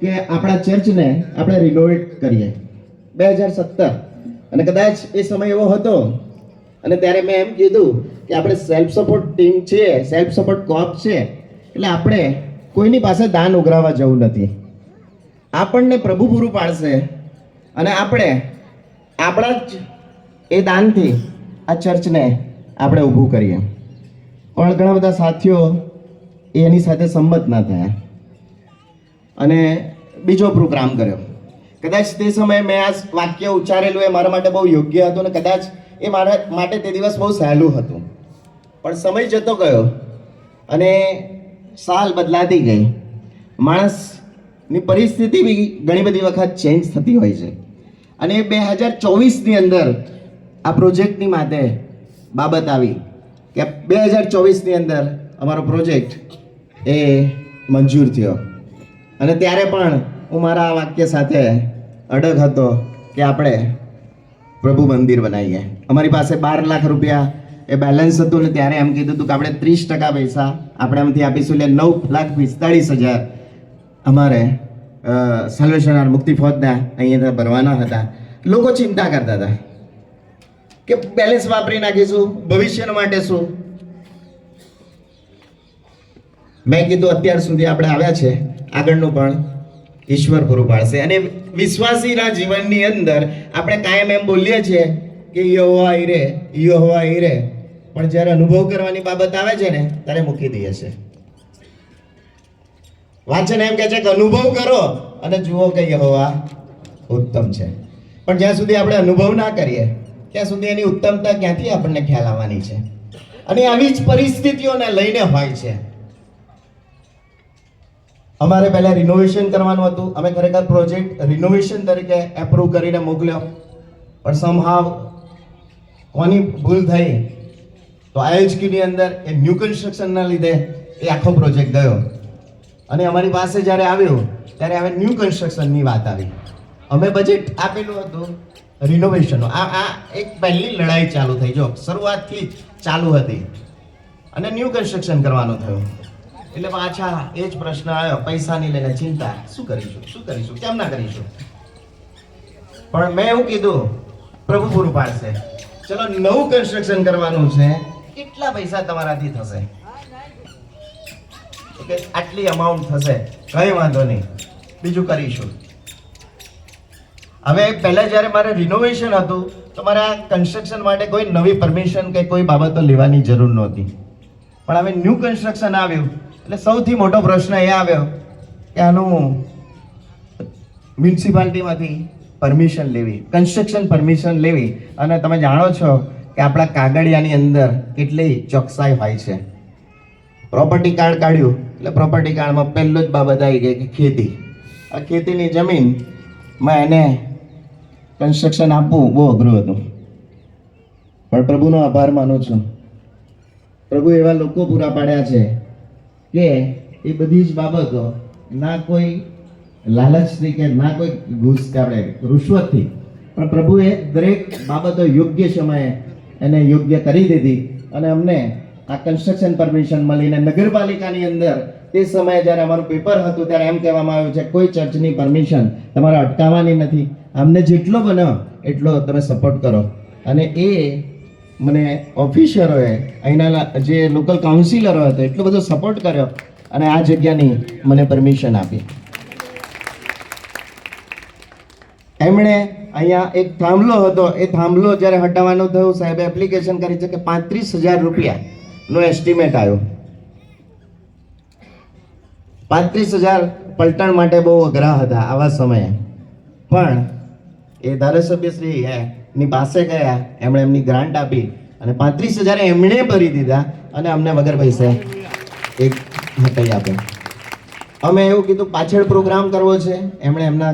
કે આપણા ચર્ચને આપણે રિનોવેટ કરીએ. 2017 અને કદાચ એ સમય એવો હતો અને ત્યારે મેં એમ કીધું કે આપણે સેલ્ફ સપોર્ટ ટીમ છે, સેલ્ફ સપોર્ટ કોપ છે, એટલે આપણે કોઈની પાસે દાન ઉઘરાવવા જવું નથી. આપણને પ્રભુ પૂરું પાડશે અને આપણે આપણા જ એ દાનથી આ ચર્ચને આપણે ઊભું કરીએ. પણ ઘણા બધા સાથીઓ એની સાથે સંમત ના થયા અને બીજો પ્રોગ્રામ કર્યો. કદાચ તે સમયે મેં આ વાક્ય ઉચ્ચારેલું એ મારા માટે બહુ યોગ્ય હતું અને કદાચ એ મારા માટે તે દિવસ બહુ સહેલું હતું. પણ સમય જતો ગયો અને સાલ બદલાતી ગઈ. માણસની પરિસ્થિતિ બી ઘણી બધી વખત ચેન્જ થતી હોય છે અને 2024ની અંદર આ પ્રોજેક્ટની માટે બાબત આવી કે 2024ની અંદર અમારો પ્રોજેક્ટ એ મંજૂર થયો અને ત્યારે પણ હું મારા આ વાક્ય સાથે અડગ હતો કે આપણે પ્રભુ મંદિર બનાવીએ. અમારી પાસે 12 લાખ રૂપિયા એ બેલેન્સ હતું ને ત્યારે એમ કીધું હતું કે આપણે 30% પૈસા આપણે એમથી આપીશું, એટલે 9,45,000 અમારે સાલ્વેશન આર મુક્તિ ફોજના અહીંયા ભરવાના હતા. લોકો ચિંતા કરતા હતા કે બેલેન્સ વાપરી નાખીશું, ભવિષ્ય માટે શું. મેં કીધું અત્યાર સુધી આપણે આવ્યા છે, આગળનું પણ ઈશ્વર પૂરું પાડશે. અને વિશ્વાસીના જીવનની અંદર આપણે કાયમ એમ બોલીએ છીએ કે યહોવા ઈરે, યહોવા ઈરે, પણ જ્યારે અનુભવ કરવાની બાબત આવે છે ને ત્યારે મૂકી દઈએ છે. વાંચન એમ કહે છે કે અનુભવ કરો અને જુઓ કે યહોવા ઉત્તમ છે. પણ જ્યાં સુધી આપણે અનુભવ ના કરીએ ત્યાં સુધી એની ઉત્તમતા ક્યાંથી આપણને ખ્યાલ આવવાની છે? અને આવી જ પરિસ્થિતિઓને લઈને હોય છે. અમારે પહેલા રિનોવેશન કરવાનું હતું. અમે ખરેખર પ્રોજેક્ટ રિનોવેશન તરીકે એપ્રૂવ કરીને મોકલ્યો, પણ સમહાવ કોની ભૂલ થઈ તો આઈએચક્યુની અંદર એ ન્યૂ કન્સ્ટ્રક્શનના લીધે એ આખો પ્રોજેક્ટ ગયો અને અમારી પાસે જ્યારે આવ્યો ત્યારે હવે ન્યૂ કન્સ્ટ્રક્શનની વાત આવી. અમે બજેટ આપેલું હતું રિનોવેશનનું. આ એક પહેલી લડાઈ ચાલુ થઈ. જો શરૂઆતથી જ ચાલુ હતી અને ન્યૂ કન્સ્ટ્રક્શન કરવાનું થયું એટલે પાછા એ જ પ્રશ્ન આવ્યો, પૈસાની લઈને ચિંતા, શું કરીશું, કેમ ના કરીશું. પણ મેં એવું કીધું પ્રભુ પૂરું પાડશે. ચલો નવું કન્સ્ટ્રક્શન કરવાનું છે, કેટલા પૈસા તમારાથી થશે? કે આટલી અમાઉન્ટ થશે, કઈ વાંધો નહીં, બીજું કરીશું. હવે પહેલા જ્યારે મારે રિનોવેશન હતું તો મારે આ કન્સ્ટ્રક્શન માટે કોઈ નવી પરમિશન કે કોઈ બાબતો લેવાની જરૂર નહોતી. પણ હવે ન્યૂ કન્સ્ટ્રક્શન આવ્યું એટલે સૌથી મોટો પ્રશ્ન એ આવ્યો કે આનું મ્યુનિસિપાલિટીમાંથી પરમિશન લેવી, કન્સ્ટ્રક્શન પરમિશન લેવી. અને તમે જાણો છો કે આપણા કાગળિયાની અંદર કેટલી ચોકસાઈ હોય છે. પ્રોપર્ટી કાર્ડ કાઢ્યું એટલે પ્રોપર્ટી કાર્ડમાં પહેલો જ બાબત આવી ગઈ કે ખેતી. આ ખેતીની જમીનમાં એને કન્સ્ટ્રક્શન આપવું બહુ અઘરું હતું. પણ પ્રભુનો આભાર માનું છું. પ્રભુ એવા લોકો પૂરા પાડ્યા છે કે એ બધી જ બાબતો ના કોઈ લાલચથી કે ના કોઈ ઘૂસ કે આપણે રૂશ્વતથી, પણ પ્રભુએ દરેક બાબતો યોગ્ય સમયે એને યોગ્ય કરી દીધી. અને અમને આ કન્સ્ટ્રક્શન પરમિશન મળીને નગરપાલિકાની અંદર તે સમયે જ્યારે અમારું પેપર હતું ત્યારે એમ કહેવામાં આવ્યું છે કોઈ ચર્ચની પરમિશન તમારે અટકાવવાની નથી, અમને જેટલો બને એટલો તમે સપોર્ટ કરો. અને એ મને ઓફિસરોએ અહીંના જે લોકલ કાઉન્સિલરો હતો એટલો બધો સપોર્ટ કર્યો અને આ જગ્યાની મને પરમિશન આપી. એમણે અહીંયા એક થાંભલો હતો, એ થાંભલો જ્યારે હટાવવાનો થયો સાહેબે એપ્લિકેશન કરી છે કે 35,000 રૂપિયાનો એસ્ટિમેટ આવ્યો. 35,000 પલટણ માટે બહુ અઘરા હતા આવા સમયે, પણ એ ધારાસભ્યશ્રી ની પાસે ગયા, એમણે એમની ગ્રાન્ટ આપી અને 35,000 એમણે ભરી દીધા અને અમને વગર પૈસે એક હટાઈ આપ્યો. અમે એવું કીધું પાછળ પ્રોગ્રામ કરવો છે, એમણે એમના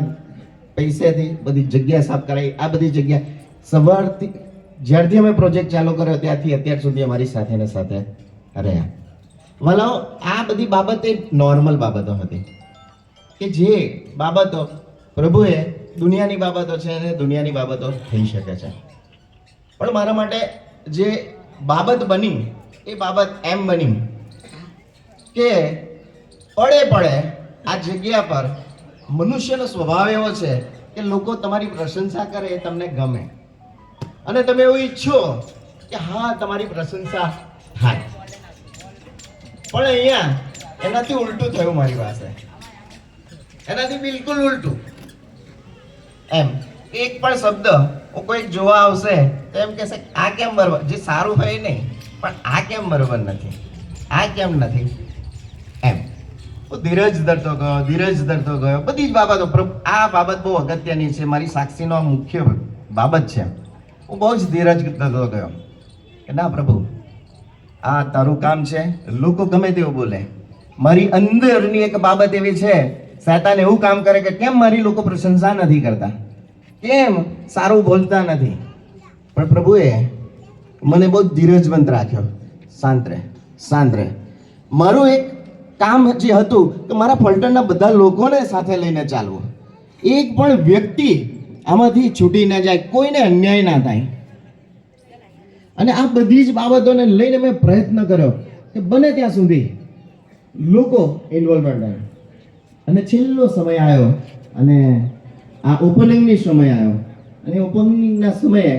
પૈસેથી બધી જગ્યા સાફ કરાવી. આ બધી જગ્યા સવારથી જ્યારથી અમે પ્રોજેક્ટ ચાલુ કર્યો ત્યારથી અત્યાર સુધી અમારી સાથે ને સાથે રહ્યા. વલાઓ આ બધી બાબત એ નોર્મલ બાબતો હતી કે જે બાબતો પ્રભુએ દુનિયાની બાબતો છે અને દુનિયાની બાબતો થઈ શકે છે, પણ મારા માટે જે બાબત બની એ બાબત એમ બની કે પડે પડે આ જગ્યા પર મનુષ્યનો સ્વભાવ એવો છે કે લોકો તમારી પ્રશંસા કરે એ તમને ગમે અને તમે એવું ઈચ્છો કે હા તમારી પ્રશંસા થાય. પણ અહીંયા એનાથી ઉલટું થયું મારી પાસે, એનાથી બિલકુલ ઉલટું. એમ એક પણ શબ્દ કોઈ જોવા આવશે તો એમ કહેશે આ કેમ બરોબર, જે સારું હોય નહીં પણ આ કેમ બરોબર નથી, આ કેમ નથી. એમ હું ધીરજ ધરતો ગયો બધી જ બાબતો. આ બાબત બહુ અગત્યની છે, મારી સાક્ષીનો આ મુખ્ય બાબત છે. હું બહુ જ ધીરજ ધરતો ગયો કે ના પ્રભુ આ તારું કામ છે, લોકો ગમે તેવું બોલે. મારી અંદરની એક બાબત એવી છે, શૈતાન એવું કામ કરે કે કેમ મારી લોકો પ્રશંસા નથી કરતા, કેમ સારું બોલતા નથી. પણ પ્રભુએ મને બહુ ધીરજવંત રાખ્યો. શાંત રહે. મારું એક કામ જે હતું કે મારા ફલટણના બધા લોકોને સાથે લઈને ચાલવું, એક પણ વ્યક્તિ આમાંથી છૂટી ના જાય, કોઈને અન્યાય ના થાય. અને આ બધી જ બાબતોને લઈને મેં પ્રયત્ન કર્યો કે બને ત્યાં સુધી લોકો ઇન્વોલ્વમેન્ટ આવે. અને છેલ્લો સમય આવ્યો અને આ ઓપનિંગની સમય આવ્યો અને ઓપનિંગના સમયે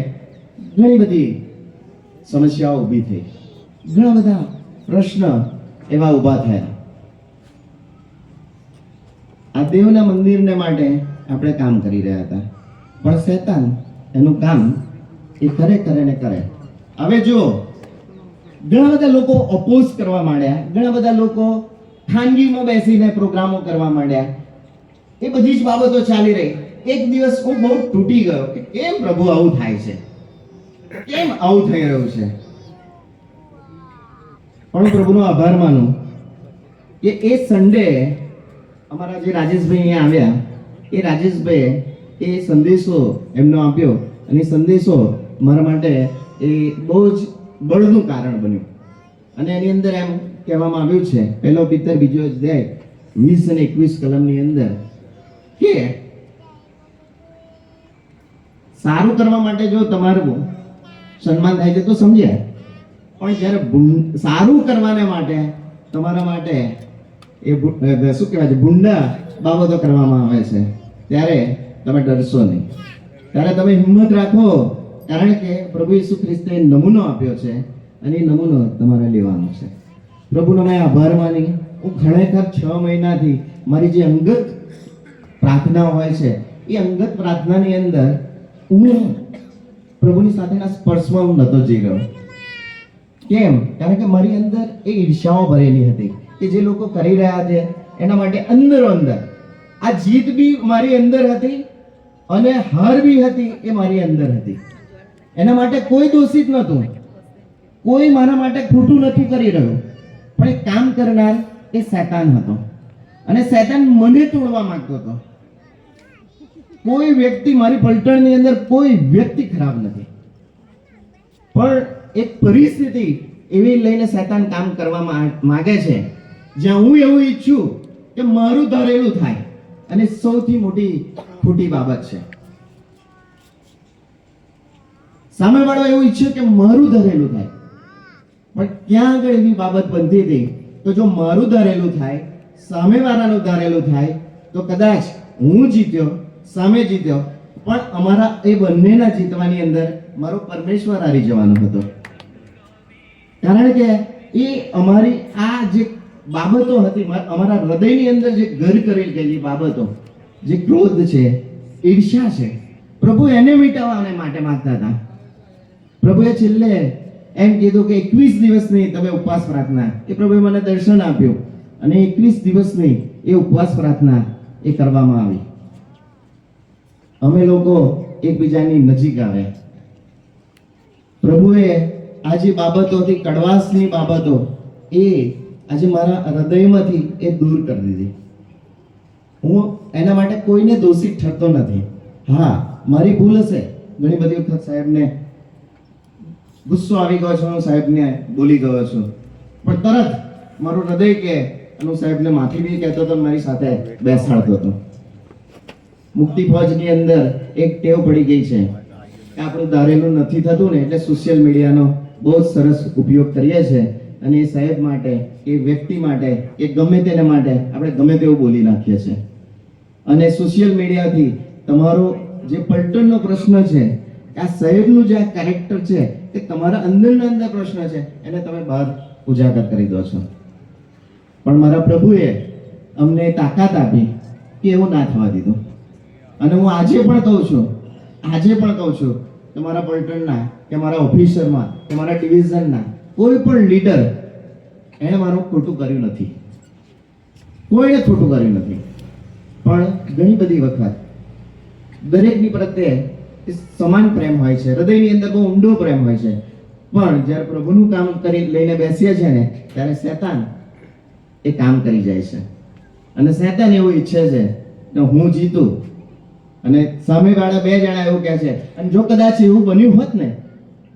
ઘણી બધી સમસ્યાઓ ઊભી થઈ, ઘણા બધા પ્રશ્ન એવા ઊભા થયા. આ દેવના મંદિરને માટે આપણે કામ કરી રહ્યા હતા, પણ શૈતાન એનું કામ એ કરે. હવે જો ઘણા બધા લોકો ઓપોઝ કરવા માંડ્યા, ઘણા બધા લોકો ખાનગીમાં બેસીને પ્રોગ્રામો કરવા માંડ્યા, એ બધી જ બાબતો ચાલી રહી. એક દિવસ હું બહુ તૂટી ગયો કે કેમ પ્રભુ આવું થાય છે, કેમ આવું થઈ રહ્યું છે. પણ પ્રભુનો આભાર માનું કે એ સન્ડે અમારા જે રાજેશભાઈ અહીંયા આવ્યા, એ રાજેશભાઈ એ સંદેશો એમનો આપ્યો અને સંદેશો મારા માટે એ બહુ જ બળનું કારણ બન્યું. અને એની અંદર એમ કહેવામાં આવ્યું છે, પહેલો પિત્તર બીજો અધ્યાય 20 અને 21 કલમની અંદર કે સારું કરવા માટે જો તમારું સન્માન થાય છે તો સમજ્યા, પણ જ્યારે સારું કરવાને માટે તમારા માટે એ શું કહેવાય છે ભૂંડા બાબતો કરવામાં આવે છે ત્યારે તમે ડરશો નહીં, ત્યારે તમે હિંમત રાખો. કારણ કે પ્રભુ ઈસુ ખ્રિસ્તે નમૂનો આપ્યો છે અને એ નમૂનો તમારે લેવાનો છે. પ્રભુનો મેં આભાર માની. હું ખરેખર 6 મહિનાથી મારી જે અંગત પ્રાર્થના હોય છે એ અંગત પ્રાર્થનાની અંદર હું પ્રભુની સાથેના સ્પર્શમાં હું નહોતો જઈ રહ્યો. કેમ? કારણ કે મારી અંદર એ ઈર્ષાઓ ભરેલી હતી કે જે લોકો કરી રહ્યા છે એના માટે અંદરો અંદર આ જીત બી મારી અંદર હતી અને હાર બી હતી, એ મારી અંદર હતી. એના માટે કોઈ દોષિત નહોતું, કોઈ મારા માટે ખોટું નથી કરી રહ્યું, પણ એ કામ કરનાર એ શૈતાન હતો અને શૈતાન મને તોડવા માંગતો હતો. કોઈ વ્યક્તિ મારી પલટણની અંદર કોઈ વ્યક્તિ ખરાબ નથી, પણ એક પરિસ્થિતિ એવી લઈને શૈતાન કામ કરવા માંગે છે જ્યાં હું એવું ઈચ્છું કે મારું ધારેલું થાય, અને સૌથી મોટી ખોટી બાબત છે. સામેવાળો એવું ઈચ્છે કે મારું ધારેલું થાય, પણ ક્યાં આગળ એવી બાબત બનતી હતી તો જો મારું ધારેલું થાય, સામેવાળાનું ધારેલું થાય તો કદાચ હું જીત્યો, સામે જીત્યો, પણ અમારા એ બંનેના જીતવાની અંદર મારો પરમેશ્વર હારી જવાનો હતો. કારણ કે એ અમારી આ જે બાબતો હતી, અમારા હૃદયની અંદર જે ઘર કરેલ ગયેલી બાબતો, જે ક્રોધ છે, ઈર્ષ્યા છે, પ્રભુ એને મિટાવવાને માટે માંગતા હતા. પ્રભુએ છેલ્લે એમ કીધું કે 21 દિવસની તમે ઉપવાસ પ્રાર્થના, એ પ્રભુએ મને દર્શન આપ્યું અને 21 દિવસની એ ઉપવાસ પ્રાર્થના એ કરવામાં આવી. અમે લોકો એકબીજાની નજીક આવે. પ્રભુએ આ જે બાબતો હતી, કડવાશની બાબતો, એ આજે મારા હૃદયમાંથી એ દૂર કરી દીધી. હું એના માટે કોઈને દોષિત ઠરતો નથી. હા, મારી ભૂલ હશે, ઘણી બધી વખત સાહેબને ગુસ્સો આવી ગયો છે, હું સાહેબને બોલી ગયો છું, પણ તરત મારું હૃદય કે હું સાહેબને માફી બી કહેતો હતો, મારી સાથે બેસાડતો હતો. મુક્તિ ફોજની અંદર એક ટેવ પડી ગઈ છે કે આપણું ધારેલું નથી થતું ને એટલે સોશિયલ મીડિયાનો બહુ જ સરસ ઉપયોગ કરીએ છીએ, અને એ સાહેબ માટે, એ વ્યક્તિ માટે, એ ગમે તેને માટે આપણે ગમે તેવું બોલી નાખીએ છીએ. અને સોશિયલ મીડિયાથી તમારો જે પલટણનો પ્રશ્ન છે, આ સાહેબનું જે આ કેરેક્ટર છે, તે તમારા અંદરના અંદર પ્રશ્ન છે, એને તમે બહાર ઉજાગર કરી દો છો. પણ મારા પ્રભુએ અમને તાકાત આપી કે એવું ના થવા દીધું. અને હું આજે પણ કહું છું કે મારા પલટણના, કે મારા ઓફિસરમાં, કે મારા ડિવિઝનના કોઈ પણ લીડર એણે મારું ખોટું કર્યું નથી, કોઈને ખોટું કર્યું નથી. પણ ઘણી બધી વખત દરેકની પ્રત્યે સમાન પ્રેમ હોય છે, હૃદયની અંદર બહુ ઊંડો પ્રેમ હોય છે, પણ જ્યારે પ્રભુનું કામ કરી લઈને બેસીએ છે ને, ત્યારે શૈતાન એ કામ કરી જાય છે. અને શૈતાન એવું ઈચ્છે છે કે હું જીતું, અને સામેવાળા બે જણા એવું કહે છે. અને જો કદાચ એવું બન્યું હોત ને,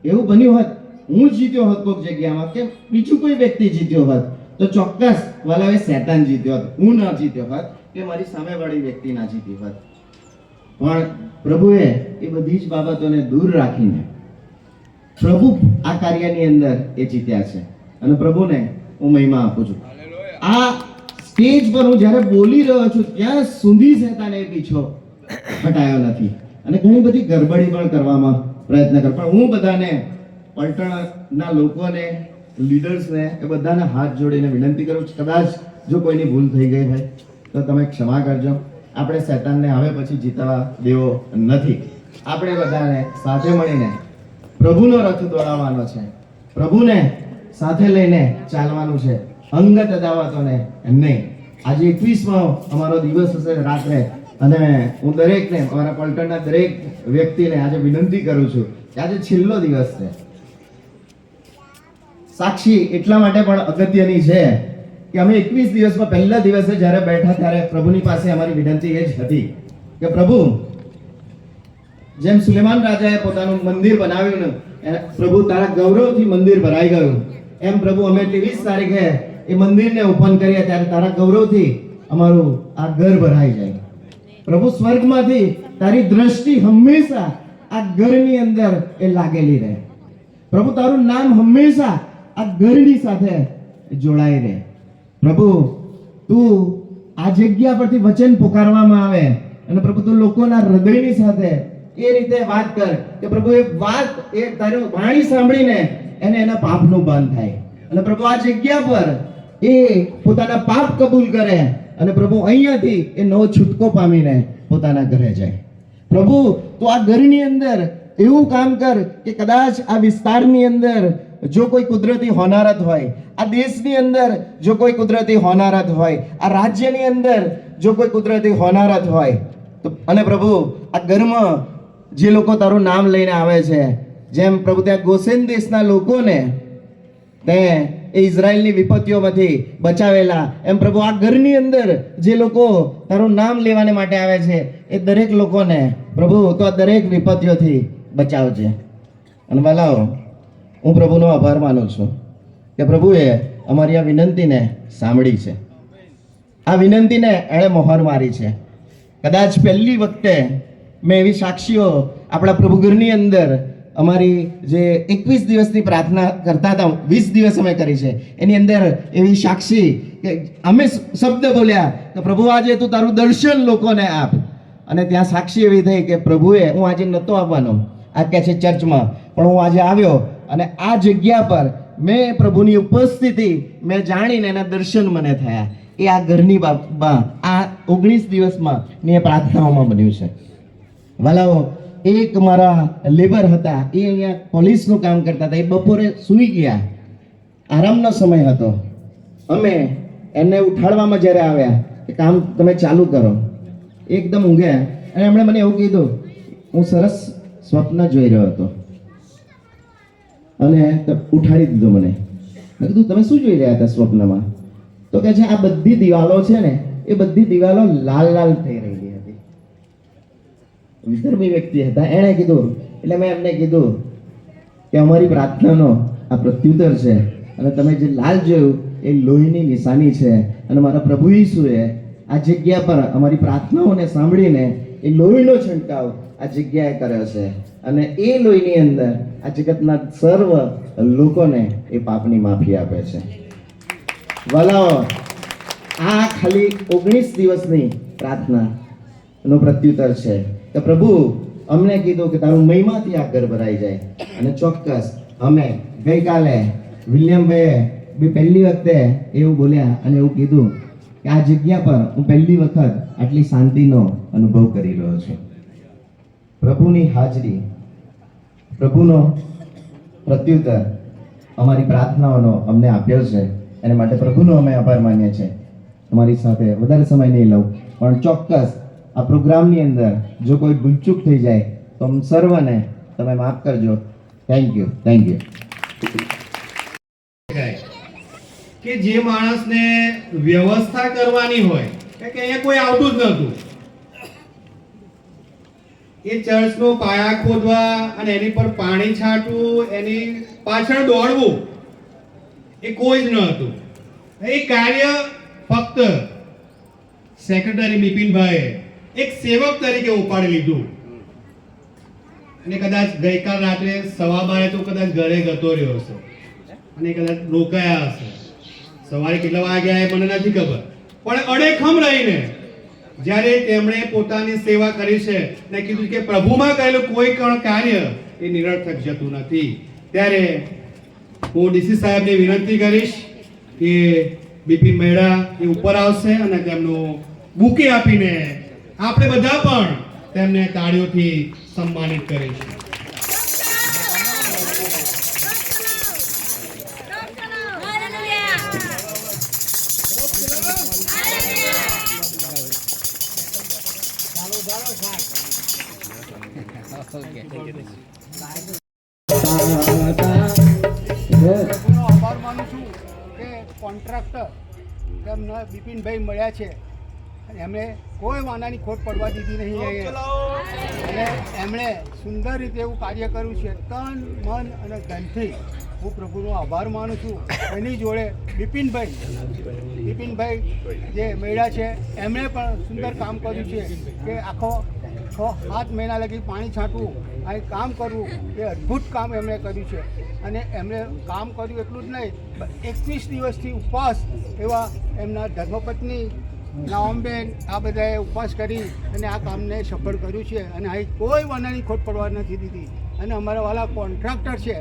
એવું બન્યું હોત, હું જીત્યો હોત કોઈક જગ્યામાં, કે બીજું કોઈ વ્યક્તિ જીત્યો હોત, તો ચોક્કસ વાલાવે શૈતાન જીત્યો હોત, હું ના જીત્યો હોત, કે મારી સામેવાળી વ્યક્તિ ના જીતી હોત. પણ પ્રભુએ એ બધી જ બાબતોને દૂર રાખીને પ્રભુ આ કાર્યની અંદર એ જીત્યા છે. અને પ્રભુને હું મહિમા આપું છું. આ સ્ટેજ પર હું જ્યારે બોલી રહ્યો છું ત્યાં સુધી શૈતાને પીછો હટાયો નથી, અને ઘણી બધી ગરબડી પણ કરવામાં પ્રયત્ન કર્યો. પણ હું બધાને, પલટણના લોકોને, લીડર્સને, એ બધાને હાથ જોડીને વિનંતી કરું છું, કદાચ જો કોઈની ભૂલ થઈ ગઈ હોય તો તમે ક્ષમા કરજો. આપણે શૈતાનને હવે પછી જીતવા દેવો નથી. આપણે બધાને સાથે મળીને પ્રભુનો રથ દોડાવવાનો છે, પ્રભુને સાથે લઈને ચાલવાનું છે, અંગત અદાવતોને નહીં. આજે 21મો અમારો દિવસ હશે રાત્રે, અને હું દરેકને, અમારા પલટણના દરેક વ્યક્તિને આજે વિનંતી કરું છું કે આજે છેલ્લો દિવસ છે. સાક્ષી એટલા માટે પણ અગત્યની છે કે અમે 21 દિવસમાં પહેલા દિવસે જ્યારે બેઠા ત્યારે પ્રભુની પાસે અમારી વિનંતી એ જ હતી કે પ્રભુ, જેમ સુલેમાન રાજાએ પોતાનું મંદિર બનાવ્યું ને, પ્રભુ તારા ગૌરવથી મંદિર ભરાઈ ગયું, એમ પ્રભુ અમે 23 તારીખે એ મંદિરને ઓપન કરીએ ત્યારે તારા ગૌરવથી અમારું આ ઘર ભરાઈ જાય. પ્રભુ, સ્વર્ગમાંથી તારી દ્રષ્ટિ હંમેશા આ ઘરની અંદર એ લાગેલી રહે. પ્રભુ, તારું નામ હંમેશા આ ઘરની સાથે જોડાઈ રહે. પ્રભુ, તું આ જગ્યા પરથી વચન પુકારવામાં આવે, અને પ્રભુ તું લોકોના હૃદયની સાથે એ રીતે વાત કર કે પ્રભુ એ વાત, એ તારી વાણી સાંભળીને એને એના પાપનું ભાન થાય, અને પ્રભુ આ જગ્યા પર એ પોતાના પાપ કબૂલ કરે, અને પ્રભુ અહીંયાથી એ નવો છૂટકો પામીને પોતાના ઘરે જાય. પ્રભુ, તું આ ઘરની અંદર એવું કામ કર કે કદાચ આ વિસ્તારની અંદર જો કોઈ કુદરતી હોનારત હોય, આ દેશની અંદર જો કોઈ કુદરતી હોનારત હોય, આ રાજ્યની અંદર જો કોઈ કુદરતી હોનારત હોય, તો અને પ્રભુ આ ઘરમાં જે લોકો તારું નામ લઈને આવે છે, જેમ પ્રભુ ત્યાં ગોસેન દેશના લોકોને તે એ ઇઝરાયલની વિપત્તિઓમાંથી બચાવેલા, એમ પ્રભુ આ ઘરની અંદર જે લોકો તારું નામ લેવાને માટે આવે છે એ દરેક લોકોને પ્રભુ તો આ દરેક વિપત્તિઓથી બચાવજે. અને વાલાઓ, હું પ્રભુનો આભાર માનું છું કે પ્રભુએ અમારી આ વિનંતીને સાંભળી છે. આ વિનંતીને એણે મહોર મારી છે. કદાચ પહેલી વખતે મેં એવી સાક્ષીઓ આપણા પ્રભુ ઘરની અંદર અમારી જે 21 દિવસની પ્રાર્થના કરતા હતા, 20 દિવસ અમે કરી છે, એની અંદર એવી સાક્ષી કે અમે શબ્દ બોલ્યા કે પ્રભુ આજે તું તારું દર્શન લોકોને આપ. અને ત્યાં સાક્ષી એવી થઈ કે પ્રભુએ, હું આજે નહોતો આવવાનો આ કહે છે ચર્ચમાં, પણ હું આજે આવ્યો અને આ જગ્યા પર મેં પ્રભુની ઉપસ્થિતિ મેં જાણીને એના દર્શન મને થયા. એ આ ઘરની આ 19 દિવસમાં ની એ પ્રાર્થનાઓમાં બન્યું છે. વાલાઓ, એક મારા લેબર હતા, એ અહીંયા પોલીસનું કામ કરતા હતા. એ બપોરે સૂઈ ગયા, આરામનો સમય હતો. અમે એમને ઉઠાડવામાં જ્યારે આવ્યા કે કામ તમે ચાલુ કરો, એકદમ ઊંઘ્યા અને એમણે મને એવું કીધું, હું સરસ સ્વપ્ન જોઈ રહ્યો હતો અને ઉઠાડી દીધો મને. મેં કીધું તમે શું જોઈ રહ્યા હતા સ્વપ્નમાં? તો કહે છે આ બધી દિવાલો છે ને, એ બધી દિવાલો લાલ લાલ થઈ રહેલી હતી. વિધર્મી વ્યક્તિ હતા, એણે કીધું. એટલે મેં એમને કીધું કે અમારી પ્રાર્થનાનો આ પ્રત્યુત્તર છે અને તમે જે લાલ જોયું એ લોહીની નિશાની છે. અને મારા પ્રભુ ઈસુએ આ જગ્યા પર અમારી પ્રાર્થનાઓને સાંભળીને એ લોહીનો છંટકાવ આ જગ્યાએ કર્યો છે અને એ લોહીની અંદર આ જગતના સર્વ લોકોને એ પાપની માફી આપે છે. વાલાઓ, આ ખાલી 19 દિવસની પ્રાર્થનાનો પ્રત્યુત્તર છે કે પ્રભુ અમને કીધું કે તારું મહિમાથી આ ઘર ભરાઈ જાય. અને ચોક્કસ અમે ગઈકાલે વિલિયમભાઈએ બી પહેલી વખતે એવું બોલ્યા અને એવું કીધું કે આ જગ્યા પર હું પહેલી વખત આટલી શાંતિનો અનુભવ કરી રહ્યો છું. પ્રભુની હાજરી, પ્રભુનો પ્રત્યુત્તર અમારી પ્રાર્થનાઓનો અમને આપ્યો છે. એને માટે પ્રભુનો અમે આભાર માનીએ છીએ. તમારી સાથે વધારે સમય નહીં લઉં, પણ ચોક્કસ આ પ્રોગ્રામની અંદર જો કોઈ ભૂલચૂક થઈ જાય તો અમ સર્વને તમે માફ કરજો. Thank you.
કે જે માણસને વ્યવસ્થા કરવાની હોય કે અહીંયા કોઈ આવતું જ નહોતું, એ ચર્ચનો પાયા ખોદવા અને એની પર પાણી છાંટવું, એની પાછળ દોડવું, એ કોઈ જ ન હતું. એ કાર્ય ફક્ત સેક્રેટરી બિપિનભાઈએ એક સેવક તરીકે ઉપાડી લીધું. અને કદાચ ગઈકાલ રાત્રે 12:30 તો કદાચ ઘરે જતો રહ્યો હશે અને કદાચ રોકાયા હશે. સવારે કેટલા વાગ્યા એ મને નથી ખબર, પણ અડેખમ રહીને જ્યારે તેમણે પોતાની સેવા કરી છે ને કીધું કે પ્રભુમાં કરેલું કોઈ પણ કાર્ય એ નિરર્થક જતું નથી, ત્યારે હું ડીસી સાહેબને વિનંતી કરીશ કે બિપિન મેડા એ ઉપર આવશે અને તેમનું બુકે આપીને આપણે બધા પણ તેમને તાળીઓથી સન્માનિત કરીશું.
પ્રભુનો આભાર માનું છું કે કોન્ટ્રાક્ટર એમને બિપિનભાઈ મળ્યા છે અને એમણે કોઈ વાનાની ખોટ પડવા દીધી નહીં અહીંયા. અને એમણે સુંદર રીતે એવું કાર્ય કર્યું છે, તન મન અને ધનથી. હું પ્રભુનો આભાર માનું છું. એની જોડે બિપિનભાઈ જે મળ્યા છે એમણે પણ સુંદર કામ કર્યું છે કે આખો 6-7 મહિના લગી પાણી છાંટવું અને કામ કરવું, એ અદ્ભુત કામ એમણે કર્યું છે. અને એમણે કામ કર્યું એટલું જ નહીં, 21 દિવસથી ઉપવાસ એવા એમના ધર્મપત્ની નાઓમબેન આ બધાએ ઉપવાસ કરી અને આ કામને સફળ કર્યું છે. અને અહીં કોઈ વાનાની ખોટ પડવા નથી દીધી. અને અમારા વાલા કોન્ટ્રાક્ટર છે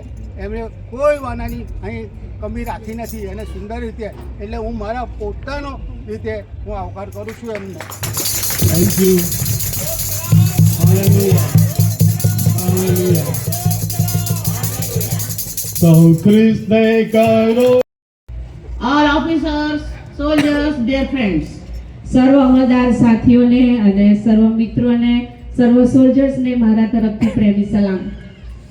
એમણે કોઈ વાનાની અહીં કમી રાખી નથી અને સુંદર રીતે. એટલે હું મારા પોતાનો રીતે હું આવકાર કરું છું એમને.
Thank you. સૌ ખ્રિસ્તને કરો.
All officers, soldiers, dear friends. સર્વ અમરદાર સાથીઓને અને સર્વ મિત્રોને, સર્વ સોલ્જર્સને મારા તરફથી પ્રેમી સલામ.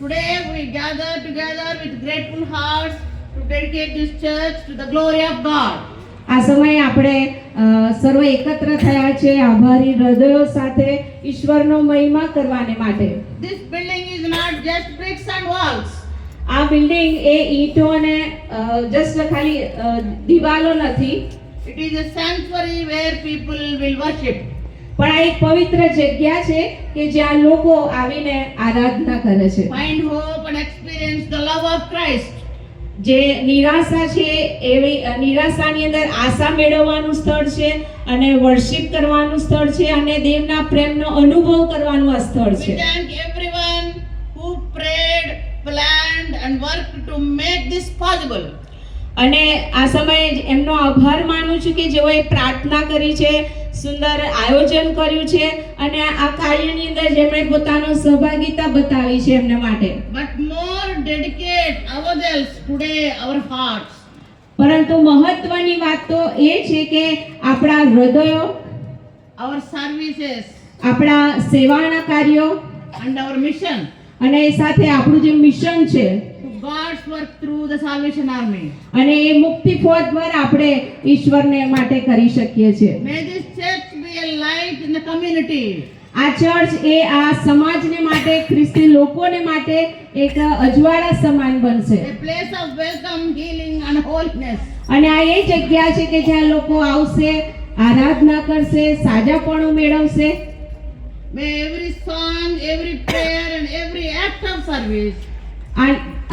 Today we gather together with grateful hearts to dedicate this church to the glory of God. આ સમયે આપણે સર્વ એકત્ર થયા છે આભારી હૃદયો સાથે ઈશ્વરનો મહિમા કરવાને માટે. This building is not just bricks and walls. આ બિલ્ડિંગ એ ઈંટો અને જસ્ટ ખાલી દિવાલો નથી,
It is a sanctuary where people will worship.
પણ આ એક પવિત્ર જગ્યા છે કે જ્યાં લોકો આવીને આરાધના કરે છે.
Find hope and experience the love of Christ.
જે નિરાશા છે એવી નિરાશાની અંદર આશા મેળવવાનું સ્થળ છે અને વર્શિપ કરવાનું સ્થળ છે અને દેવના પ્રેમનો અનુભવ કરવાનું આ સ્થળ
We
છે.
thank everyone who prayed, planned and worked to make this possible.
અને આ સમયે એમનો આભાર માનું છું કે જેઓએ પ્રાર્થના કરી છે, સુંદર આયોજન કર્યું છે અને આ કાર્યની અંદર જેમણે પોતાનો સહભાગિતા બતાવી છે એમના માટે.
But more dedicate ourselves today, our hearts.
પરંતુ મહત્વની વાત તો એ છે કે આપણા હૃદયો,
Our services
આપણા સેવાના કાર્યો
and our mission
અને એ સાથે આપણું જે મિશન છે
to God's work through the Salvation Army.
અને એ મુક્તિ ફોજ દ્વારા આપણે ઈશ્વરને માટે કરી શકીએ છીએ.
May this church be a light in the community.
આ ચર્ચ એ આ સમાજને માટે, ખ્રિસ્તી લોકોને માટે એક અજવાળા સમાન બનશે.
A place of welcome, healing and holiness.
અને આ એ જગ્યા છે કે જ્યાં લોકો આવશે, આરાધના કરશે, સાજાપણું મેળવશે.
May every song, every prayer and every act of service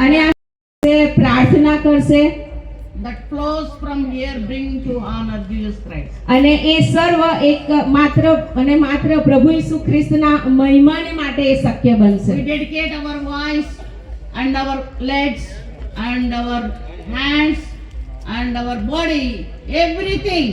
અને આ પ્રાર્થના કરશે
that flows from here bring to honor Jesus Christ.
અને એ સર્વ એક માત્ર અને માત્ર પ્રભુ ઈસુ ખ્રિસ્તના મહિમાને માટે એ શક્ય બનશે.
We dedicate our voice and our legs and our hands and our body, everything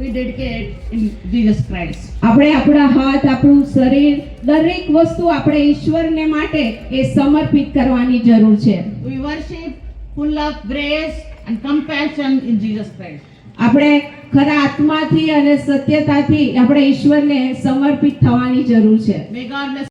we dedicate in Jesus Christ.
આપણે આપણા હાથ, આપણું શરીર, દરેક વસ્તુ આપણે ઈશ્વરને માટે એ સમર્પિત કરવાની જરૂર છે.
We worship full of grace and compassion in Jesus Christ.
આપણે ખરા આત્માથી અને સત્યતાથી આપણે ઈશ્વરને સમર્પિત થવાની જરૂર છે.
May God bless